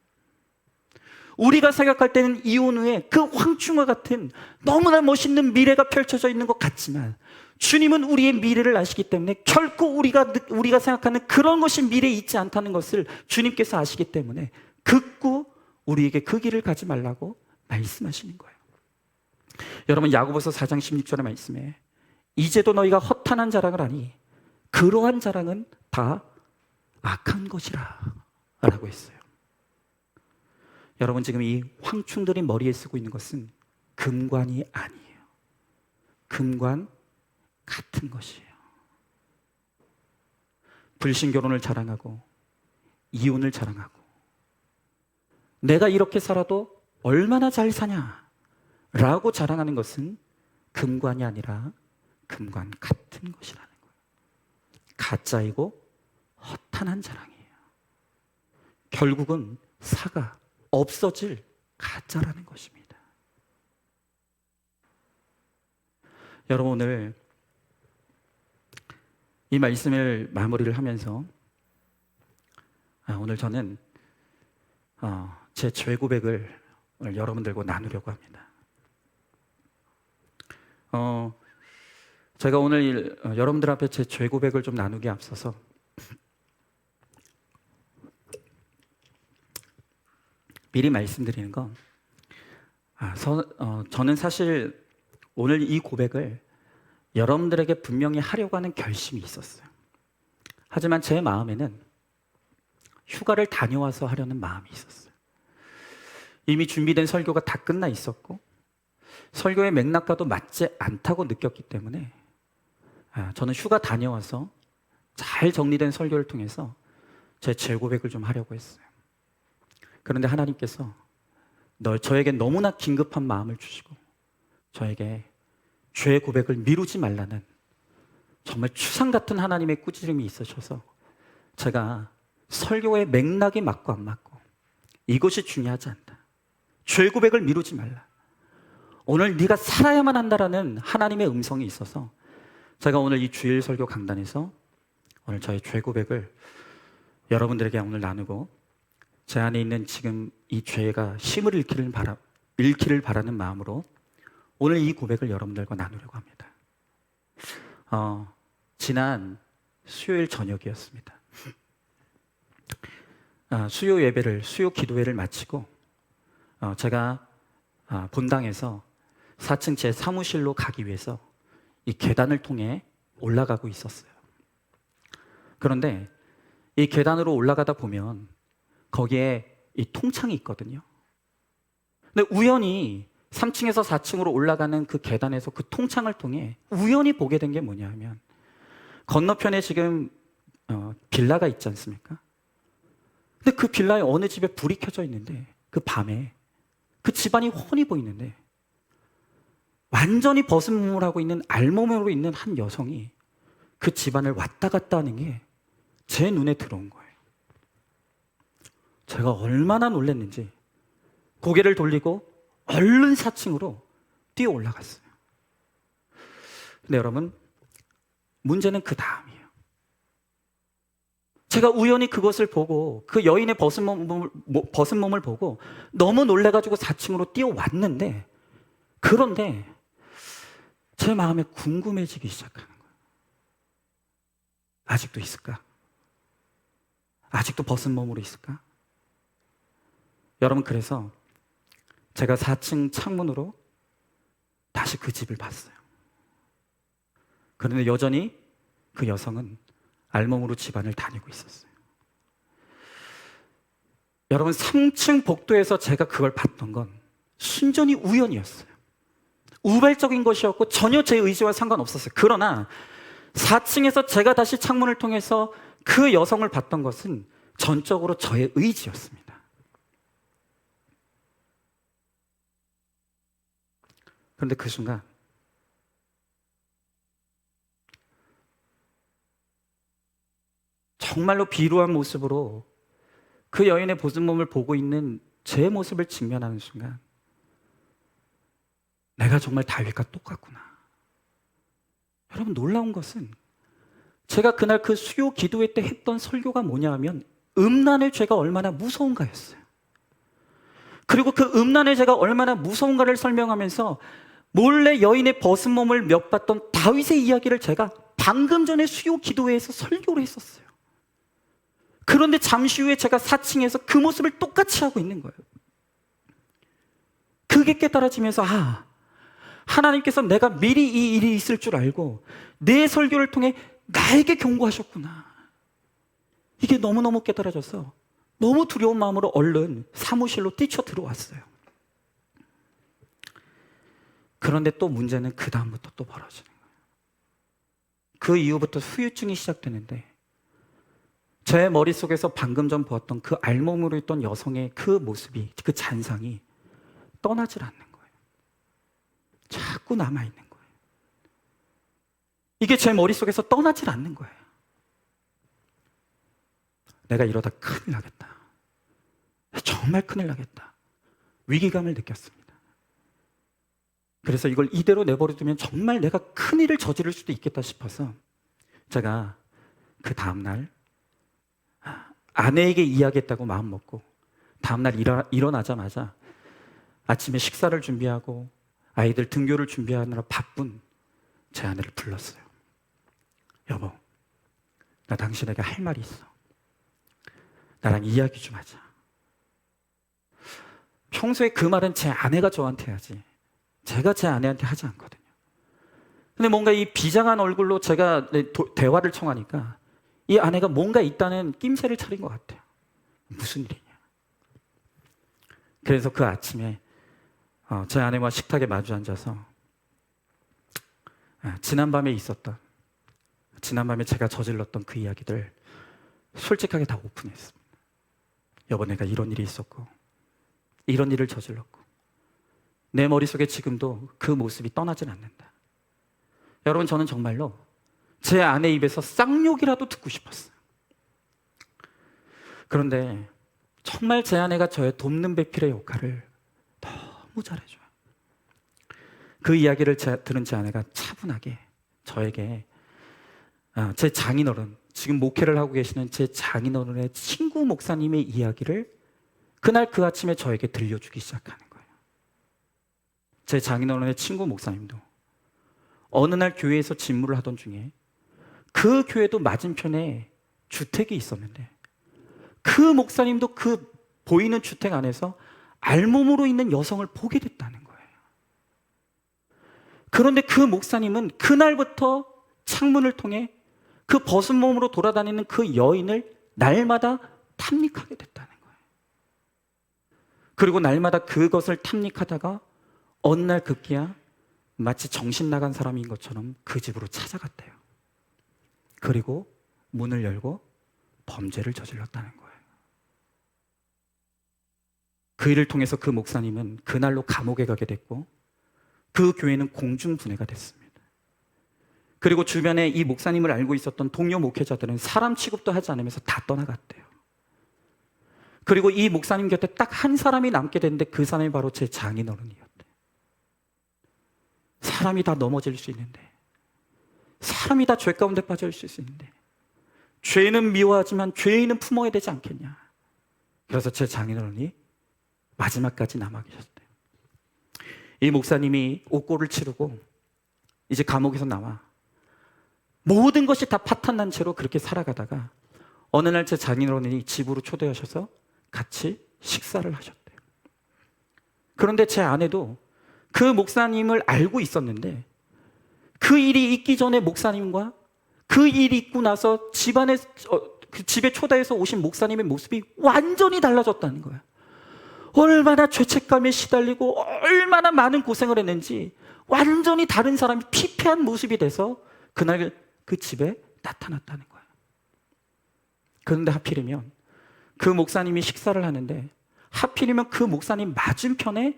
S1: 우리가 생각할 때는 이혼 후에 그 황충과 같은 너무나 멋있는 미래가 펼쳐져 있는 것 같지만 주님은 우리의 미래를 아시기 때문에 결코 우리가 생각하는 그런 것이 미래에 있지 않다는 것을 주님께서 아시기 때문에 극구 우리에게 그 길을 가지 말라고 말씀하시는 거예요. 여러분, 야고보서 4장 16절의 말씀에 이제도 너희가 허탄한 자랑을 하니 그러한 자랑은 다 악한 것이라 라고 했어요. 여러분, 지금 이 황충들이 머리에 쓰고 있는 것은 금관이 아니에요. 금관 같은 것이에요. 불신결혼을 자랑하고 이혼을 자랑하고 내가 이렇게 살아도 얼마나 잘 사냐 라고 자랑하는 것은 금관이 아니라 금관 같은 것이라는 거예요. 가짜이고 허탄한 자랑이에요. 결국은 사가 없어질 가짜라는 것입니다. 여러분, 오늘 이 말씀을 마무리를 하면서 오늘 저는 제 죄 고백을 오늘 여러분들과 나누려고 합니다. 제가 오늘 여러분들 앞에 제 죄 고백을 좀 나누기에 앞서서 미리 말씀드리는 건 저는 사실 오늘 이 고백을 여러분들에게 분명히 하려고 하는 결심이 있었어요. 하지만 제 마음에는 휴가를 다녀와서 하려는 마음이 있었어요. 이미 준비된 설교가 다 끝나 있었고 설교의 맥락과도 맞지 않다고 느꼈기 때문에 저는 휴가 다녀와서 잘 정리된 설교를 통해서 제 재고백을 좀 하려고 했어요. 그런데 하나님께서 저에게 너무나 긴급한 마음을 주시고 저에게 죄 고백을 미루지 말라는 정말 추상 같은 하나님의 꾸지람이 있으셔서 제가 설교의 맥락이 맞고 안 맞고 이것이 중요하지 않다. 죄 고백을 미루지 말라. 오늘 네가 살아야만 한다라는 하나님의 음성이 있어서 제가 오늘 이 주일 설교 강단에서 오늘 저의 죄 고백을 여러분들에게 오늘 나누고 제 안에 있는 지금 이 죄가 힘을 잃기를 바라는 마음으로 오늘 이 고백을 여러분들과 나누려고 합니다. 지난 수요일 저녁이었습니다. 수요 기도회를 마치고 제가 본당에서 4층 제 사무실로 가기 위해서 이 계단을 통해 올라가고 있었어요. 그런데 이 계단으로 올라가다 보면 거기에 이 통창이 있거든요. 근데 우연히 3층에서 4층으로 올라가는 그 계단에서 그 통창을 통해 우연히 보게 된 게 뭐냐 하면 건너편에 지금 빌라가 있지 않습니까? 근데 그 빌라에 어느 집에 불이 켜져 있는데 그 밤에 그 집안이 훤히 보이는데 완전히 벗은 몸을 하고 있는 알몸으로 있는 한 여성이 그 집안을 왔다 갔다 하는 게 제 눈에 들어온 거예요. 제가 얼마나 놀랐는지 고개를 돌리고 얼른 4층으로 뛰어 올라갔어요. 근데 여러분, 문제는 그 다음이에요. 제가 우연히 그것을 보고 그 여인의 벗은 몸을 보고 너무 놀래가지고 4층으로 뛰어왔는데 그런데 제 마음에 궁금해지기 시작하는 거예요. 아직도 있을까? 아직도 벗은 몸으로 있을까? 여러분, 그래서 제가 4층 창문으로 다시 그 집을 봤어요. 그런데 여전히 그 여성은 알몸으로 집안을 다니고 있었어요. 여러분, 3층 복도에서 제가 그걸 봤던 건 순전히 우연이었어요. 우발적인 것이었고 전혀 제 의지와 상관없었어요. 그러나 4층에서 제가 다시 창문을 통해서 그 여성을 봤던 것은 전적으로 저의 의지였습니다. 그런데 그 순간 정말로 비루한 모습으로 그 여인의 벗은 몸을 보고 있는 제 모습을 직면하는 순간 내가 정말 다윗과 똑같구나. 여러분, 놀라운 것은 제가 그날 그 수요 기도회 때 했던 설교가 뭐냐 하면 음란의 죄가 얼마나 무서운가였어요. 그리고 그 음란의 죄가 얼마나 무서운가를 설명하면서 몰래 여인의 벗은 몸을 몇 봤던 다윗의 이야기를 제가 방금 전에 수요 기도회에서 설교를 했었어요. 그런데 잠시 후에 제가 4층에서 그 모습을 똑같이 하고 있는 거예요. 그게 깨달아지면서 하나님께서 내가 미리 이 일이 있을 줄 알고 내 설교를 통해 나에게 경고하셨구나. 이게 너무너무 깨달아져서 너무 두려운 마음으로 얼른 사무실로 뛰쳐 들어왔어요. 그런데 또 문제는 그 다음부터 또 벌어지는 거예요. 그 이후부터 후유증이 시작되는데 제 머릿속에서 방금 전 보았던 그 알몸으로 있던 여성의 그 모습이, 그 잔상이 떠나질 않는 거예요. 자꾸 남아있는 거예요. 이게 제 머릿속에서 떠나질 않는 거예요. 내가 이러다 큰일 나겠다. 정말 큰일 나겠다. 위기감을 느꼈습니다. 그래서 이걸 이대로 내버려두면 정말 내가 큰일을 저지를 수도 있겠다 싶어서 제가 그 다음날 아내에게 이야기했다고 마음먹고 다음날 일어나자마자 아침에 식사를 준비하고 아이들 등교를 준비하느라 바쁜 제 아내를 불렀어요. 여보, 나 당신에게 할 말이 있어. 나랑 이야기 좀 하자. 평소에 그 말은 제 아내가 저한테 하지 제가 제 아내한테 하지 않거든요. 근데 뭔가 이 비장한 얼굴로 제가 대화를 청하니까 이 아내가 뭔가 있다는 낌새를 차린 것 같아요. 무슨 일이냐. 그래서 그 아침에 제 아내와 식탁에 마주 앉아서 지난밤에 제가 저질렀던 그 이야기들 솔직하게 다 오픈했습니다. 여보, 내가 이런 일이 있었고 이런 일을 저질렀고 내 머릿속에 지금도 그 모습이 떠나질 않는다. 여러분, 저는 정말로 제 아내 입에서 쌍욕이라도 듣고 싶었어요. 그런데 정말 제 아내가 저의 돕는 배필의 역할을 너무 잘해줘요. 그 이야기를 들은 제 아내가 차분하게 저에게 제 장인어른, 지금 목회를 하고 계시는 제 장인어른의 친구 목사님의 이야기를 그날 그 아침에 저에게 들려주기 시작하는 거예요. 제 장인어른의 친구 목사님도 어느 날 교회에서 집무를 하던 중에 그 교회도 맞은편에 주택이 있었는데 그 목사님도 그 보이는 주택 안에서 알몸으로 있는 여성을 보게 됐다는 거예요. 그런데 그 목사님은 그날부터 창문을 통해 그 벗은 몸으로 돌아다니는 그 여인을 날마다 탐닉하게 됐다는 거예요. 그리고 날마다 그것을 탐닉하다가 어느 날 급기야 마치 정신 나간 사람인 것처럼 그 집으로 찾아갔대요. 그리고 문을 열고 범죄를 저질렀다는 거예요. 그 일을 통해서 그 목사님은 그날로 감옥에 가게 됐고 그 교회는 공중분해가 됐습니다. 그리고 주변에 이 목사님을 알고 있었던 동료 목회자들은 사람 취급도 하지 않으면서 다 떠나갔대요. 그리고 이 목사님 곁에 딱 한 사람이 남게 됐는데 그 사람이 바로 제 장인어른이었대요. 사람이 다 넘어질 수 있는데, 사람이 다 죄 가운데 빠져 있을 수 있는데 죄는 미워하지만 죄인은 품어야 되지 않겠냐. 그래서 제 장인어른이 마지막까지 남아 계셨대요. 이 목사님이 옥고를 치르고 이제 감옥에서 나와 모든 것이 다 파탄난 채로 그렇게 살아가다가 어느 날 제 장인어른이 집으로 초대하셔서 같이 식사를 하셨대요. 그런데 제 아내도 그 목사님을 알고 있었는데 그 일이 있기 전에 목사님과 그 일이 있고 나서 그 집에 초대해서 오신 목사님의 모습이 완전히 달라졌다는 거예요. 얼마나 죄책감에 시달리고 얼마나 많은 고생을 했는지 완전히 다른 사람이 피폐한 모습이 돼서 그날 그 집에 나타났다는 거예요. 그런데 하필이면 그 목사님이 식사를 하는데 하필이면 그 목사님 맞은편에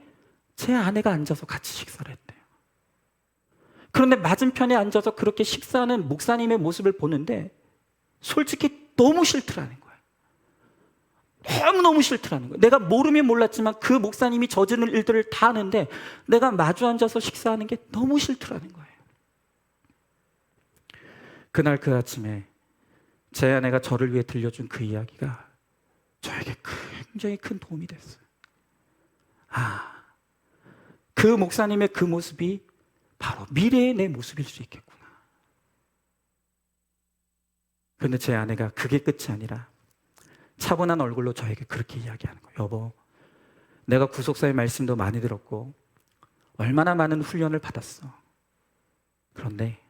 S1: 제 아내가 앉아서 같이 식사를 했대요. 그런데 맞은편에 앉아서 그렇게 식사하는 목사님의 모습을 보는데 솔직히 너무 싫더라는 거예요. 너무너무 싫더라는 거예요. 내가 모르면 몰랐지만 그 목사님이 저지른 일들을 다 아는데 내가 마주 앉아서 식사하는 게 너무 싫더라는 거예요. 그날 그 아침에 제 아내가 저를 위해 들려준 그 이야기가 저에게 굉장히 큰 도움이 됐어요. 그 목사님의 그 모습이 바로 미래의 내 모습일 수 있겠구나. 그런데 제 아내가 그게 끝이 아니라 차분한 얼굴로 저에게 그렇게 이야기하는 거예요. 여보, 내가 구속사의 말씀도 많이 들었고 얼마나 많은 훈련을 받았어. 그런데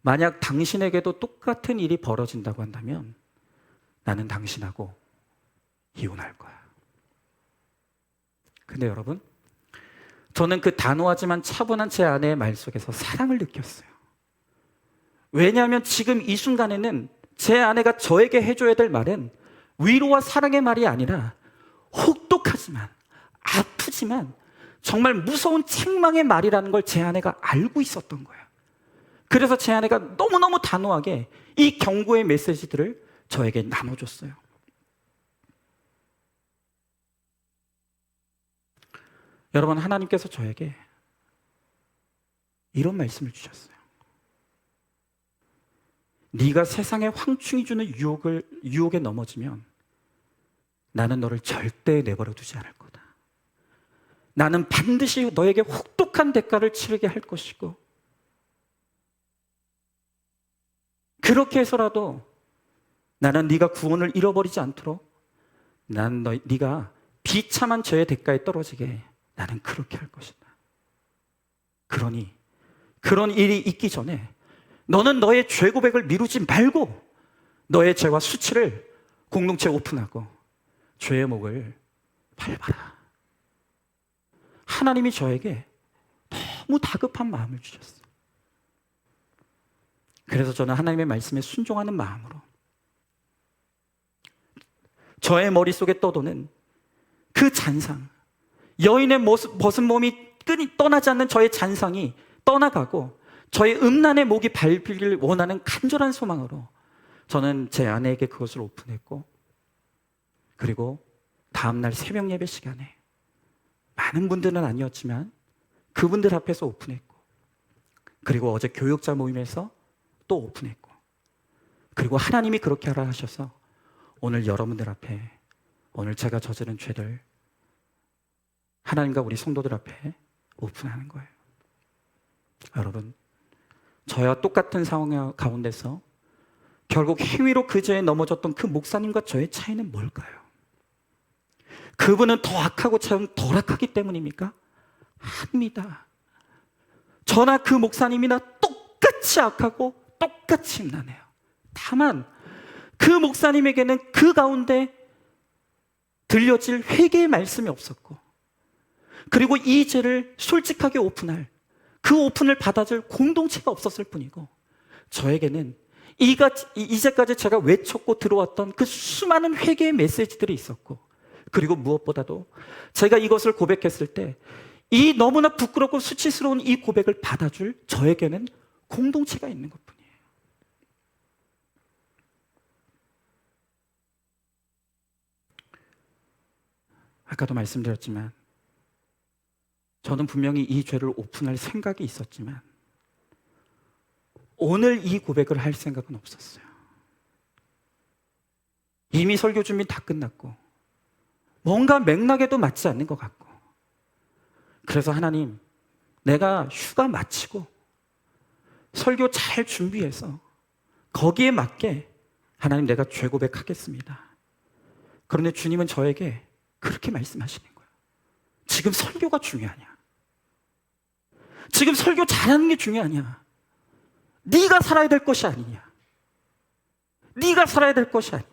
S1: 만약 당신에게도 똑같은 일이 벌어진다고 한다면 나는 당신하고 이혼할 거야. 근데 여러분, 저는 그 단호하지만 차분한 제 아내의 말 속에서 사랑을 느꼈어요. 왜냐하면 지금 이 순간에는 제 아내가 저에게 해줘야 될 말은 위로와 사랑의 말이 아니라 혹독하지만 아프지만 정말 무서운 책망의 말이라는 걸 제 아내가 알고 있었던 거예요. 그래서 제 아내가 너무너무 단호하게 이 경고의 메시지들을 저에게 나눠줬어요. 여러분, 하나님께서 저에게 이런 말씀을 주셨어요. 네가 세상에 황충이 주는 유혹에 넘어지면 나는 너를 절대 내버려 두지 않을 거다. 나는 반드시 너에게 혹독한 대가를 치르게 할 것이고 그렇게 해서라도 나는 네가 구원을 잃어버리지 않도록 나는 네가 비참한 죄의 대가에 떨어지게 나는 그렇게 할 것이다. 그러니 그런 일이 있기 전에 너는 너의 죄 고백을 미루지 말고 너의 죄와 수치를 공동체에 오픈하고 죄의 목을 밟아라. 하나님이 저에게 너무 다급한 마음을 주셨어요. 그래서 저는 하나님의 말씀에 순종하는 마음으로 저의 머릿속에 떠도는 그 잔상, 여인의 벗은 몸이 끈이 떠나지 않는 저의 잔상이 떠나가고 저의 음란의 목이 밟히기를 원하는 간절한 소망으로 저는 제 아내에게 그것을 오픈했고, 그리고 다음날 새벽 예배 시간에 많은 분들은 아니었지만 그분들 앞에서 오픈했고, 그리고 어제 교육자 모임에서 또 오픈했고, 그리고 하나님이 그렇게 하라 하셔서 오늘 여러분들 앞에 오늘 제가 저지른 죄를 하나님과 우리 성도들 앞에 오픈하는 거예요. 여러분, 저와 똑같은 상황 가운데서 결국 행위로 그 죄에 넘어졌던 그 목사님과 저의 차이는 뭘까요? 그분은 더 악하고 저는 덜 악하기 때문입니까? 아닙니다. 저나 그 목사님이나 똑같이 악하고 똑같이 음란해요. 다만 그 목사님에게는 그 가운데 들려질 회개의 말씀이 없었고, 그리고 이 죄를 솔직하게 오픈할 그 오픈을 받아줄 공동체가 없었을 뿐이고, 저에게는 이제까지 제가 외쳤고 들어왔던 그 수많은 회개의 메시지들이 있었고, 그리고 무엇보다도 제가 이것을 고백했을 때 이 너무나 부끄럽고 수치스러운 이 고백을 받아줄 저에게는 공동체가 있는 것뿐이에요. 아까도 말씀드렸지만 저는 분명히 이 죄를 오픈할 생각이 있었지만 오늘 이 고백을 할 생각은 없었어요. 이미 설교 준비 다 끝났고 뭔가 맥락에도 맞지 않는 것 같고, 그래서 하나님, 내가 휴가 마치고 설교 잘 준비해서 거기에 맞게 하나님 내가 죄 고백하겠습니다. 그런데 주님은 저에게 그렇게 말씀하시는 거예요. 지금 설교가 중요하냐? 지금 설교 잘하는 게 중요하냐? 네가 살아야 될 것이 아니냐? 네가 살아야 될 것이 아니냐?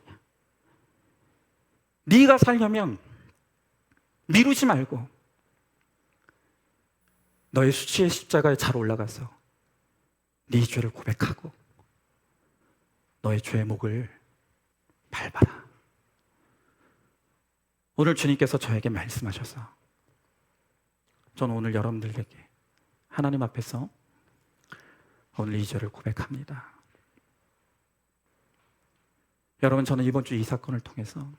S1: 네가 살려면 미루지 말고 너의 수치의 십자가에 잘 올라가서 네 죄를 고백하고 너의 죄의 목을 밟아라. 오늘 주님께서 저에게 말씀하셔서 저는 오늘 여러분들에게 하나님 앞에서 오늘 이 죄를 고백합니다. 여러분, 저는 이번 주 이 사건을 통해서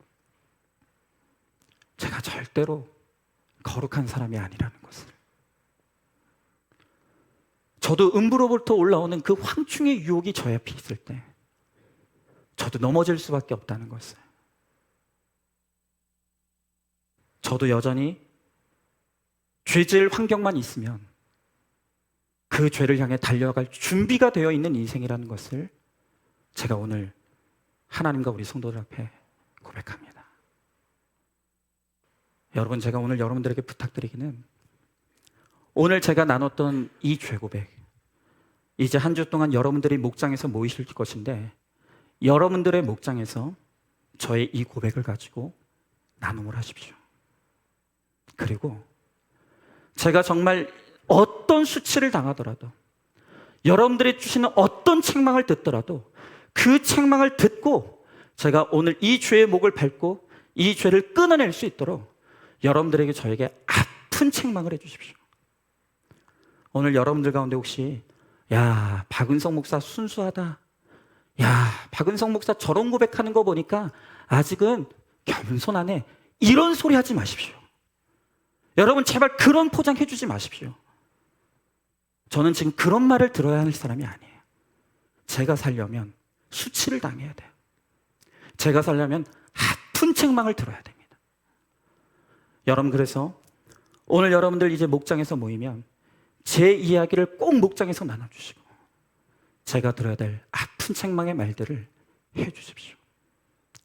S1: 제가 절대로 거룩한 사람이 아니라는 것을, 저도 음부로부터 올라오는 그 황충의 유혹이 저의 앞에 있을 때 저도 넘어질 수밖에 없다는 것을, 저도 여전히 죄질 환경만 있으면 그 죄를 향해 달려갈 준비가 되어 있는 인생이라는 것을 제가 오늘 하나님과 우리 성도들 앞에 고백합니다. 여러분, 제가 오늘 여러분들에게 부탁드리기는, 오늘 제가 나눴던 이 죄 고백, 이제 한 주 동안 여러분들이 목장에서 모이실 것인데 여러분들의 목장에서 저의 이 고백을 가지고 나눔을 하십시오. 그리고 제가 정말 어떤 수치를 당하더라도, 여러분들이 주시는 어떤 책망을 듣더라도 그 책망을 듣고 제가 오늘 이 죄의 목을 밟고 이 죄를 끊어낼 수 있도록 여러분들에게 저에게 아픈 책망을 해주십시오. 오늘 여러분들 가운데 혹시 야, 박은성 목사 순수하다, 야, 박은성 목사 저런 고백하는 거 보니까 아직은 겸손하네, 이런 소리 하지 마십시오. 여러분, 제발 그런 포장해 주지 마십시오. 저는 지금 그런 말을 들어야 할 사람이 아니에요. 제가 살려면 수치를 당해야 돼요. 제가 살려면 아픈 책망을 들어야 됩니다. 여러분, 그래서 오늘 여러분들 이제 목장에서 모이면 제 이야기를 꼭 목장에서 나눠주시고 제가 들어야 될 아픈 책망의 말들을 해주십시오.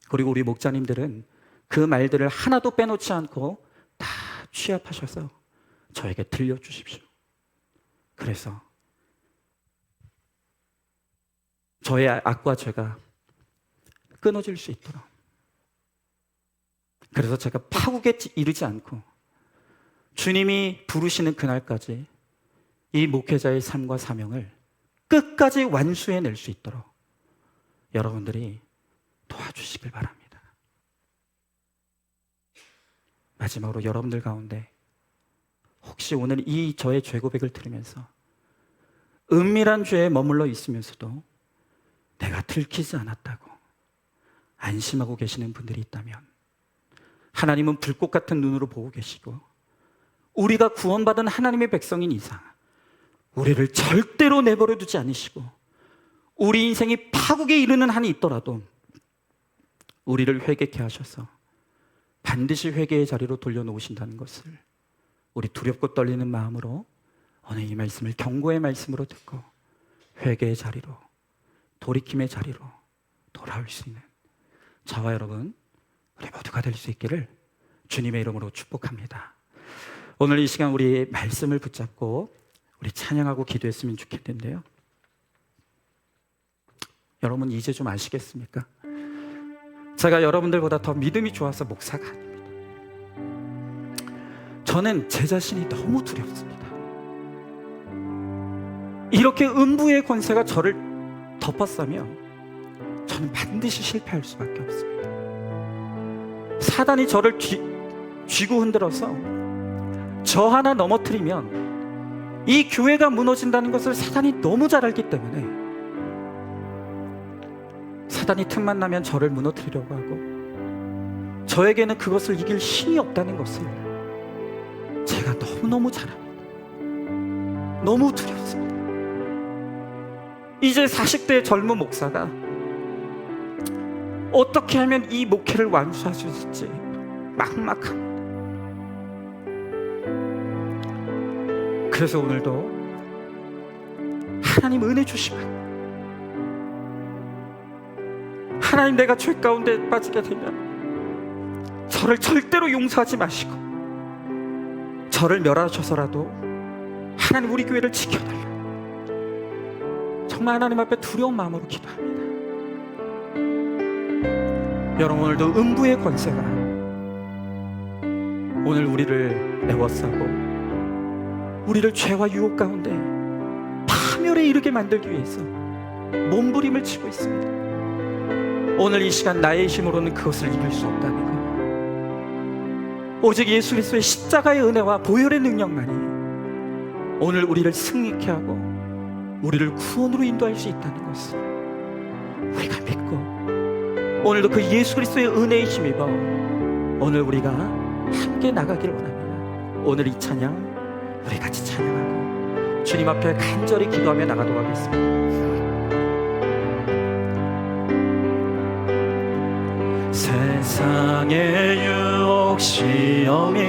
S1: 그리고 우리 목자님들은 그 말들을 하나도 빼놓지 않고 다 취합하셔서 저에게 들려주십시오. 그래서 저의 악과 죄가 끊어질 수 있도록, 그래서 제가 파국에 이르지 않고 주님이 부르시는 그날까지 이 목회자의 삶과 사명을 끝까지 완수해낼 수 있도록 여러분들이 도와주시길 바랍니다. 마지막으로 여러분들 가운데 혹시 오늘 이 저의 죄고백을 들으면서 은밀한 죄에 머물러 있으면서도 내가 들키지 않았다고 안심하고 계시는 분들이 있다면, 하나님은 불꽃 같은 눈으로 보고 계시고 우리가 구원받은 하나님의 백성인 이상 우리를 절대로 내버려 두지 않으시고 우리 인생이 파국에 이르는 한이 있더라도 우리를 회개케 하셔서 반드시 회개의 자리로 돌려놓으신다는 것을 우리 두렵고 떨리는 마음으로 오늘 이 말씀을 경고의 말씀으로 듣고 회개의 자리로, 돌이킴의 자리로 돌아올 수 있는 저와 여러분 우리 모두가 될 수 있기를 주님의 이름으로 축복합니다. 오늘 이 시간 우리 말씀을 붙잡고 우리 찬양하고 기도했으면 좋겠는데요, 여러분 이제 좀 아시겠습니까? 제가 여러분들보다 더 믿음이 좋아서 목사가 아닙니다. 저는 제 자신이 너무 두렵습니다. 이렇게 음부의 권세가 저를 덮었으면 저는 반드시 실패할 수밖에 없습니다. 사단이 저를 쥐고 흔들어서 저 하나 넘어뜨리면 이 교회가 무너진다는 것을 사단이 너무 잘 알기 때문에 사단이 틈만 나면 저를 무너뜨리려고 하고 저에게는 그것을 이길 힘이 없다는 것을 제가 너무너무 잘 압니다. 너무 두렵습니다. 이제 40대의 젊은 목사가 어떻게 하면 이 목회를 완수할 수 있을지 막막합니다. 그래서 오늘도 하나님 은혜 주시면, 하나님 내가 죄 가운데 빠지게 되면 저를 절대로 용서하지 마시고 저를 멸하셔서라도 하나님 우리 교회를 지켜달라, 정말 하나님 앞에 두려운 마음으로 기도합니다. 여러분 오늘도 음부의 권세가 오늘 우리를 애워싸고 우리를 죄와 유혹 가운데 파멸에 이르게 만들기 위해서 몸부림을 치고 있습니다. 오늘 이 시간 나의 힘으로는 그것을 이길 수 없다는 것, 오직 예수 그리스도의 십자가의 은혜와 보혈의 능력만이 오늘 우리를 승리케 하고 우리를 구원으로 인도할 수 있다는 것을 우리가 믿고 오늘도 그 예수 그리스도의 은혜에 힘입어 오늘 우리가 함께 나가길 원합니다. 오늘 이 찬양 우리 같이 찬양하고 주님 앞에 간절히 기도하며 나가도록 하겠습니다. 세상의 유혹 시험이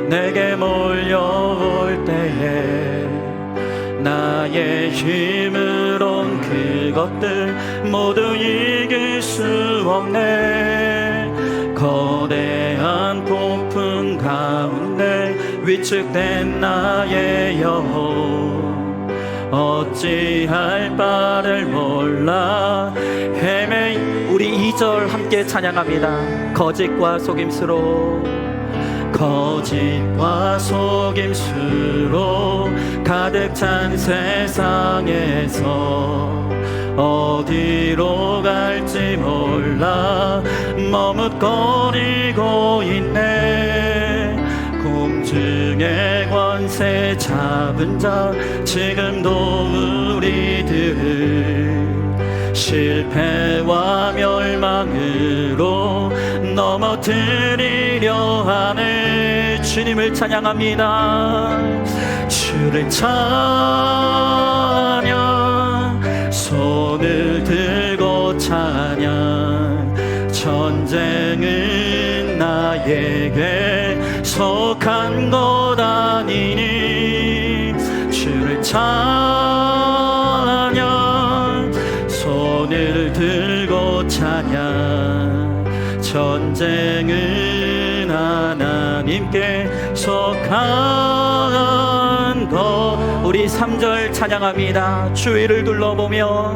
S1: 내게 몰려올 때에 나의 힘으론 그것들 모두 이길 수 없네. 거대한 폭풍 가운데 위축된 나의 영혼 어찌할 바를 몰라 헤매. 우리 2절 함께 찬양합니다. 거짓과 속임수로 가득 찬 세상에서 어디로 갈지 몰라 머뭇거리고 있네. 공중의 권세 잡은 자 지금도 우리들을 실패와 멸망으로 넘어뜨리려 하네. 주님을 찬양합니다. 주를 찬양, 손을 들고 찬양. 전쟁은 나에게 속한 것 아니니. 주를 찬양, 손을 들고 찬양. 전쟁은 하나님께 속한 것. 우리 3절 찬양합니다. 주위를 둘러보며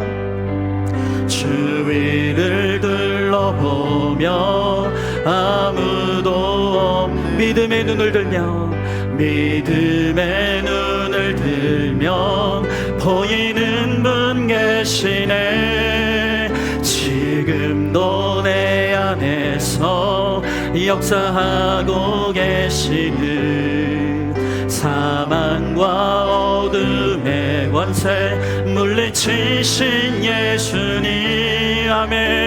S1: 주위를 둘러보며 아무도 믿음의 눈을 들며 믿음의 눈을 들면 보이는 분 계시네. 지금도 내 안에서 역사하고 계시는 사망과 어둠의 권세 물리치신 예수님. 아멘.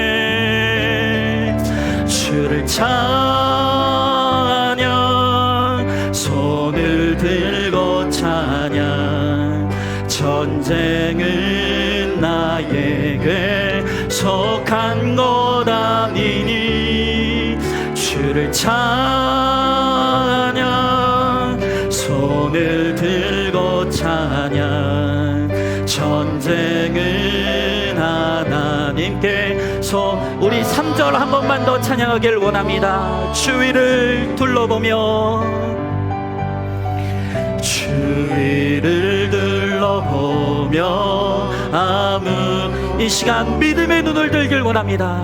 S1: 주를 찬양, 손을 들고 찬양. 전쟁은 나에게 속한 것 아니니. 주를 찬양, 손을 들고 찬양. 전쟁은 하나님께서. 우리 3절 한 번만 더 찬양하길 원합니다. 주위를 둘러보며, 주위를 둘러보며 이 시간 믿음의 눈을 들길 원합니다.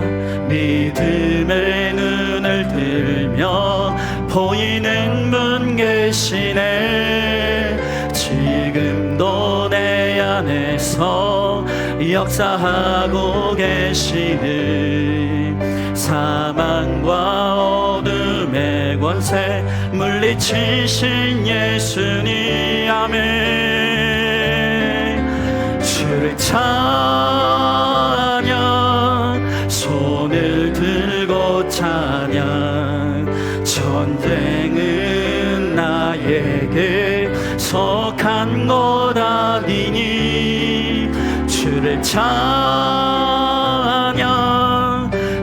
S1: 믿음의 눈을 들며 보이는 분 계시네. 지금도 내 안에서 역사하고 계시는 사망과 어둠의 권세 물리치신 예수님. 아멘. 주를 찬양, 손을 들고 찬양. 전쟁은 나에게 속한 것 아니니. 주를 찬양,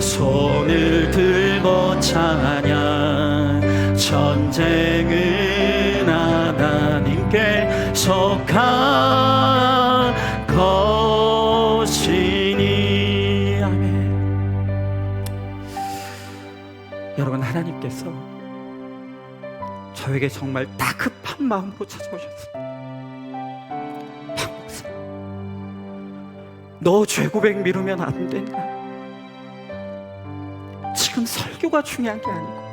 S1: 손을 들고 찬양. 전쟁은 하나님께 속한 것이니. 아멘. 여러분, 하나님께서 저에게 정말 다급한 마음으로 찾아오셨습니다. 박목사, 너 죄고백 미루면 안 된다. 지금 설교가 중요한 게 아니고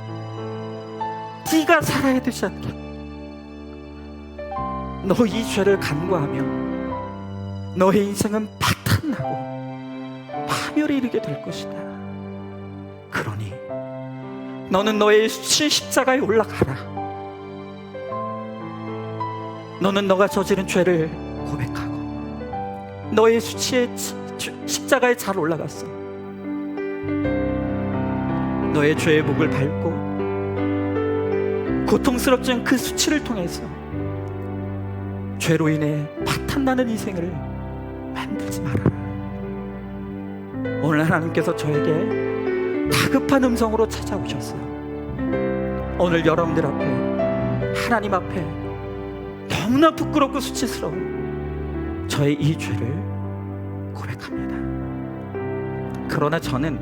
S1: 네가 살아야 되지 않냐. 너 이 죄를 간구하며 너의 인생은 파탄나고 파멸에 이르게 될 것이다. 그러니 너는 너의 수치 십자가에 올라가라. 너는 너가 저지른 죄를 고백하고 너의 수치의 십자가에 잘 올라갔어. 너의 죄의 목을 밟고 고통스럽지만 그 수치를 통해서 죄로 인해 파탄나는 인생을 만들지 말아라. 오늘 하나님께서 저에게 다급한 음성으로 찾아오셨어요. 오늘 여러분들 앞에, 하나님 앞에 너무나 부끄럽고 수치스러운 저의 이 죄를 고백합니다. 그러나 저는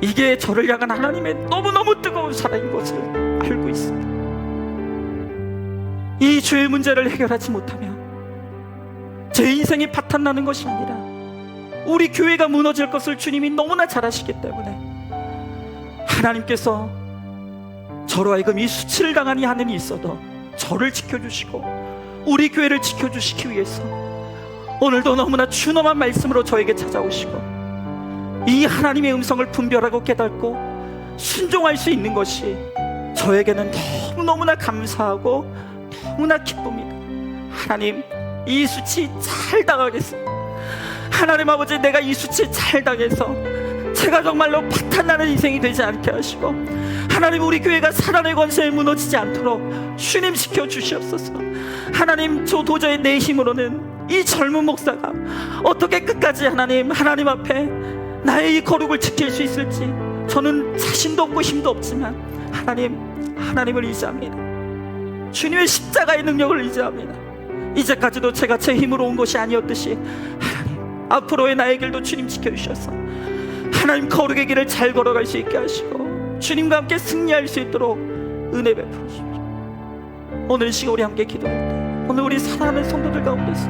S1: 이게 저를 향한 하나님의 너무너무 뜨거운 사랑인 것을 알고 있습니다. 이 죄의 문제를 해결하지 못하면 제 인생이 파탄나는 것이 아니라 우리 교회가 무너질 것을 주님이 너무나 잘 아시기 때문에 하나님께서 저로 하여금 이 수치를 당하니 하는 일이 있어도 저를 지켜주시고 우리 교회를 지켜주시기 위해서 오늘도 너무나 준엄한 말씀으로 저에게 찾아오시고 이 하나님의 음성을 분별하고 깨닫고 순종할 수 있는 것이 저에게는 너무너무나 감사하고 너무나 기쁩니다. 하나님, 이 수치 잘 당하겠습니다. 하나님 아버지, 내가 이 수치 잘 당해서 제가 정말로 파탄나는 인생이 되지 않게 하시고 하나님, 우리 교회가 사단의 권세에 무너지지 않도록 주님 지켜주시옵소서. 하나님, 저 도저히 내 힘으로는 이 젊은 목사가 어떻게 끝까지 하나님 앞에 나의 이 거룩을 지킬 수 있을지 저는 자신도 없고 힘도 없지만 하나님을 의지합니다. 주님의 십자가의 능력을 의지합니다. 이제까지도 제가 제 힘으로 온 것이 아니었듯이 하나님, 앞으로의 나의 길도 주님 지켜주셔서 하나님 거룩의 길을 잘 걸어갈 수 있게 하시고 주님과 함께 승리할 수 있도록 은혜 베풀어 주십시오. 오늘 이 시간 우리 함께 기도할 때, 오늘 우리 사랑하는 성도들 가운데서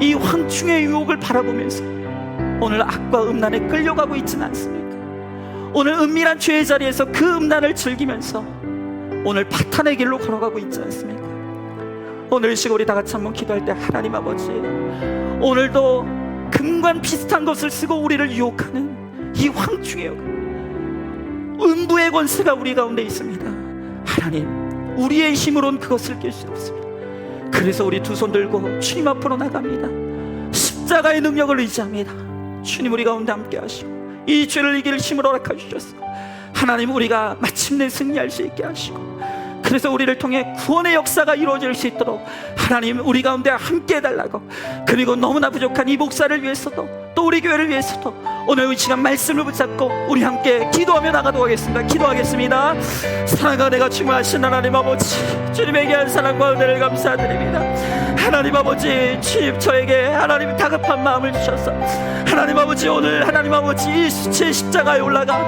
S1: 이 황충의 유혹을 바라보면서 오늘 악과 음란에 끌려가고 있지는 않습니까? 오늘 은밀한 죄의 자리에서 그 음란을 즐기면서 오늘 파탄의 길로 걸어가고 있지 않습니까? 오늘 이 시간 우리 다 같이 한번 기도할 때, 하나님 아버지, 오늘도 금관 비슷한 것을 쓰고 우리를 유혹하는 이 황충의 음부의 권세가 우리 가운데 있습니다. 하나님, 우리의 힘으로는 그것을 깰 수 없습니다. 그래서 우리 두 손 들고 주님 앞으로 나갑니다. 십자가의 능력을 의지합니다. 주님, 우리 가운데 함께 하시고 이 죄를 이길 힘을 허락해 주셔서 하나님, 우리가 마침내 승리할 수 있게 하시고, 그래서 우리를 통해 구원의 역사가 이루어질 수 있도록 하나님, 우리 가운데 함께 해달라고, 그리고 너무나 부족한 이 목사를 위해서도 또 우리 교회를 위해서도 오늘 이 시간 말씀을 붙잡고 우리 함께 기도하며 나가도록 하겠습니다. 기도하겠습니다. 사랑과 내가 충만하신 하나님 아버지, 주님에게 한 사랑과 은혜를 감사드립니다. 하나님 아버지, 주님 저에게 하나님 다급한 마음을 주셔서 하나님 아버지, 오늘 하나님 아버지 이 수치의 십자가에 올라가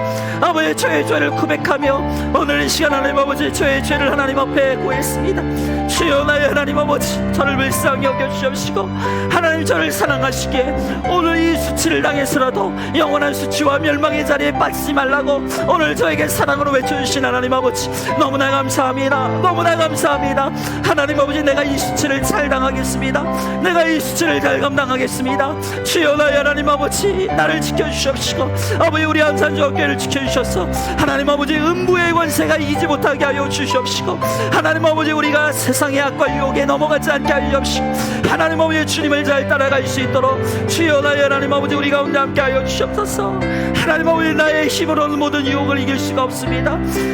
S1: 아버지 저의 죄를 고백하며 오늘 이 시간 하나님 아버지 저의 죄를 하나님 앞에 고했습니다. 주여, 나의 하나님 아버지, 저를 불쌍히 여겨주시옵시고 하나님 저를 사랑하시기에 오늘 이 수치를 당해서라도 영원한 수치와 멸망의 자리에 빠지지 말라고 오늘 저에게 사랑으로 외쳐주신 하나님 아버지, 너무나 감사합니다. 너무나 감사합니다. 하나님 아버지, 내가 이 수치를 잘 당하겠습니다. 내가 이 수치를 잘 감당하겠습니다. 주여, 나의 하나님 아버지, 나를 지켜주시옵시고 아버지 우리 안산조합교회를 지켜주셔서 하나님 아버지 음부의 권세가 이기지 못하게 하여 주시옵시고 하나님 아버지, 우리가 세상의 악과 유혹에 넘어가지 않게 하여 주시고 하나님 아버지 주님을 잘 따라갈 수 있도록 주여, 나의 하나님 아버지 우리 가운데 함께 하여 주시옵소서. 하나님 아버지, 나의 힘으로는 모든 유혹을 이길 수가 없습니다.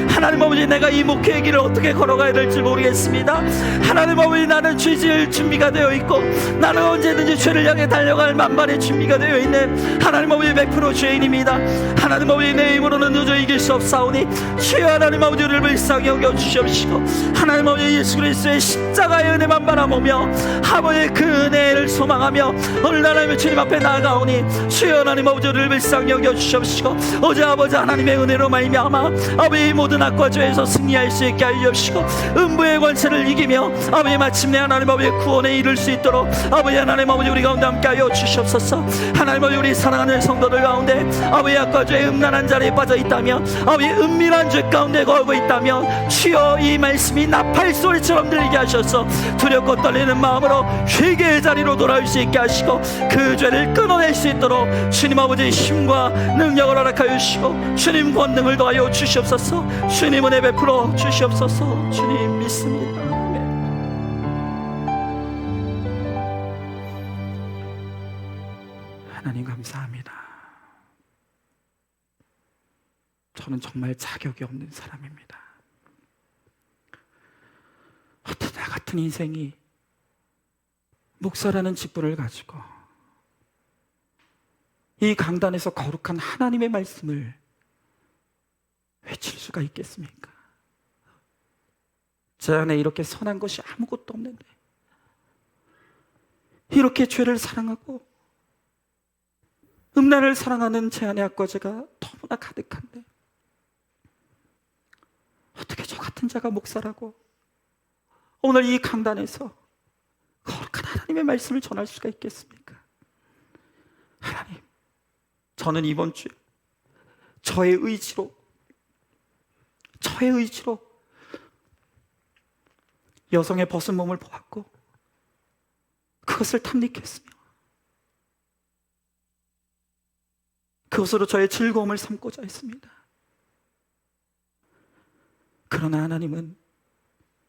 S1: 하나님 아버지, 내가 이 목회의 길을 어떻게 걸어가야 될지 모르겠습니다. 하나님 아버지, 나는 죄 지을 준비가 되어 있고 나는 언제든지 죄를 향해 달려갈 만반의 준비가 되어 있는 하나님 아버지 100% 죄인입니다. 하나님 아버지, 내 힘으로는 도저히 이길 수 없사오니 주여 하나님 아버지, 우리를 불쌍히 여겨 주시옵시고 하나님 아버지 예수 그리스도의 십자가의 은혜만 바라보며 아버지 그 은혜를 소망하며 오늘 하나님의 주님 앞에 나아가오니 주여 하나님 아버지, 우리를 불쌍히 여겨 주시옵시고 어제 아버지 하나님의 은혜로 말미암아 아버지 모든 악과 죄에서 승리할 수 있게 하여 주시고 음부의 권세를 이기며 아버지 마침내 하나님 아버지 구원에 이를 수 있도록 아버지 하나님 아버지 우리 가운데 함께 하여 주시옵소서. 하나님 아버지, 우리 사랑하는 성도들 가운데 아버지 악과 죄의 음란한 자리에 빠져 있다면 아버지 은밀한 죄 가운데 걸고 있다면 주여 이 말씀이 나팔 소리처럼 들리게 하셔서 두렵고 떨리는 마음으로 회개의 자리로 돌아올 수 있게 하시고 그 죄를 끊어낼 수 있도록 주님 아버지 힘과 능력을 허락하여 주시고 주님 권능을 더하여 주시옵소서. 주님 은혜 베풀어 주시옵소서. 주님 믿습니다. 하나님 감사합니다. 저는 정말 자격이 없는 사람입니다. 어떤 나 같은 인생이 목사라는 직분을 가지고 이 강단에서 거룩한 하나님의 말씀을 외칠 수가 있겠습니까? 제 안에 이렇게 선한 것이 아무것도 없는데, 이렇게 죄를 사랑하고 음란을 사랑하는 제 안의 악과 죄가 너무나 가득한데 어떻게 저 같은 자가 목사라고 오늘 이 강단에서 거룩한 하나님의 말씀을 전할 수가 있겠습니까? 하나님, 저는 이번 주에 저의 의지로 여성의 벗은 몸을 보았고 그것을 탐닉했으며 그것으로 저의 즐거움을 삼고자 했습니다. 그러나 하나님은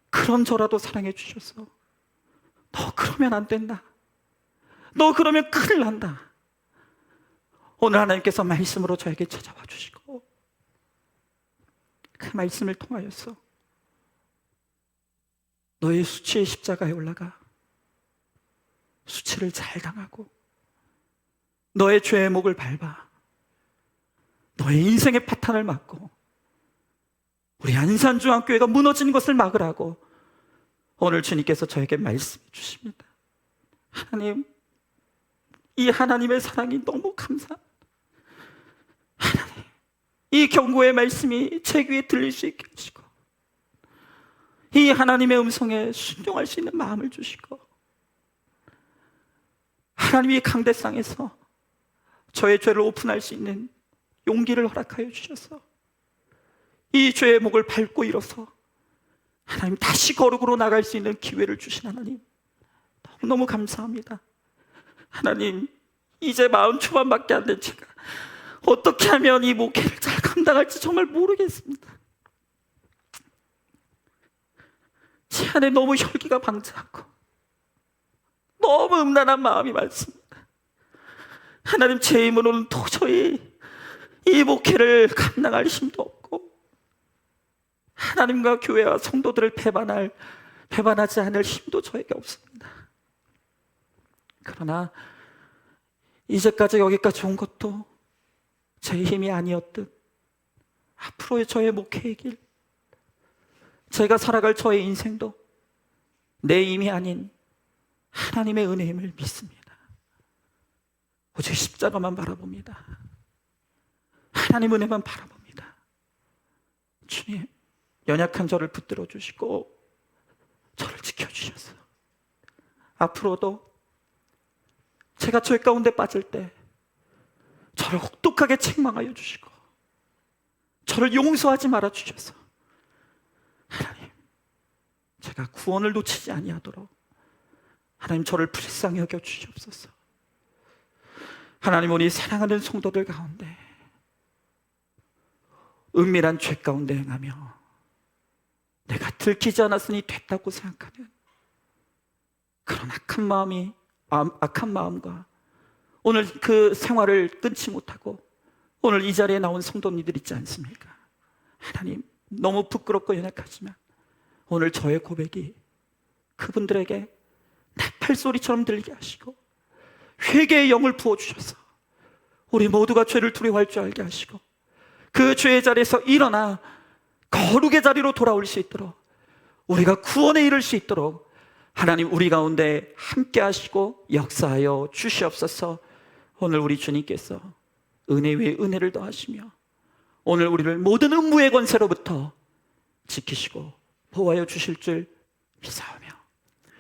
S1: 그런 저라도 사랑해 주셔서 너 그러면 안 된다, 너 그러면 큰일 난다, 오늘 하나님께서 말씀으로 저에게 찾아와 주시고 그 말씀을 통하여서 너의 수치의 십자가에 올라가 수치를 잘 당하고 너의 죄의 목을 밟아 너의 인생의 파탄을 막고 우리 안산중앙교회가 무너지는 것을 막으라고 오늘 주님께서 저에게 말씀해 주십니다. 하나님, 이 하나님의 사랑이 너무 감사합니다. 하나님, 이 경고의 말씀이 제 귀에 들릴 수 있게 하시고 이 하나님의 음성에 순종할 수 있는 마음을 주시고 하나님이 강대상에서 저의 죄를 오픈할 수 있는 용기를 허락하여 주셔서 이 죄의 목을 밟고 일어서 하나님, 다시 거룩으로 나갈 수 있는 기회를 주신 하나님, 너무너무 감사합니다. 하나님, 이제 40 초반밖에 안 된 제가 어떻게 하면 이 목회를 잘 감당할지 정말 모르겠습니다. 제 안에 너무 혈기가 방자하고 너무 음란한 마음이 많습니다. 하나님, 제 힘으로는 도저히 이 목회를 감당할 힘도 없고 하나님과 교회와 성도들을 배반하지 않을 힘도 저에게 없습니다. 그러나 이제까지 여기까지 온 것도 제 힘이 아니었듯 앞으로의 저의 목회의 길, 제가 살아갈 저의 인생도 내 힘이 아닌 하나님의 은혜임을 믿습니다. 오직 십자가만 바라봅니다. 하나님 은혜만 바라봅니다. 주님, 연약한 저를 붙들어 주시고 저를 지켜주셔서 앞으로도 제가 죄 가운데 빠질 때 저를 혹독하게 책망하여 주시고 저를 용서하지 말아 주셔서 하나님, 제가 구원을 놓치지 아니하도록 하나님, 저를 불쌍히 여겨 주시옵소서. 하나님, 우리 사랑하는 성도들 가운데 은밀한 죄 가운데 행하며 내가 들키지 않았으니 됐다고 생각하는 그런 악한 마음과 오늘 그 생활을 끊지 못하고 오늘 이 자리에 나온 성도님들 있지 않습니까? 하나님, 너무 부끄럽고 연약하지만 오늘 저의 고백이 그분들에게 나팔소리처럼 들리게 하시고 회개의 영을 부어주셔서 우리 모두가 죄를 두려워할 줄 알게 하시고 그 죄의 자리에서 일어나 거룩의 자리로 돌아올 수 있도록, 우리가 구원에 이를 수 있도록 하나님, 우리 가운데 함께 하시고 역사하여 주시옵소서. 오늘 우리 주님께서 은혜 위에 은혜를 더하시며 오늘 우리를 모든 음부의 권세로부터 지키시고 보호하여 주실 줄 믿사오며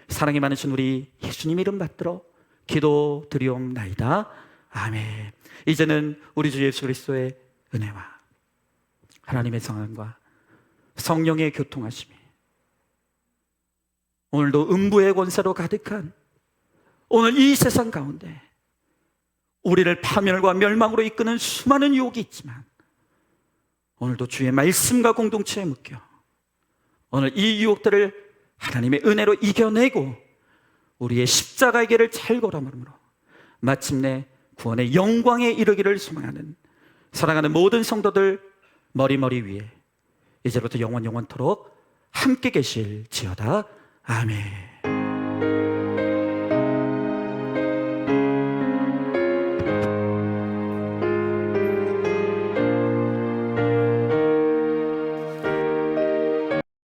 S1: 사랑이 많으신 우리 예수님 이름 받들어 기도 드리옵나이다. 아멘. 이제는 우리 주 예수 그리스도의 은혜와 하나님의 사랑과 성령의 교통하심이 오늘도 음부의 권세로 가득한 오늘 이 세상 가운데 우리를 파멸과 멸망으로 이끄는 수많은 유혹이 있지만 오늘도 주의 말씀과 공동체에 묶여 오늘 이 유혹들을 하나님의 은혜로 이겨내고 우리의 십자가의 길을 잘 걸어가므로 마침내 구원의 영광에 이르기를 소망하는 사랑하는 모든 성도들 머리 위에 이제부터 영원토록 함께 계실지어다. 아멘.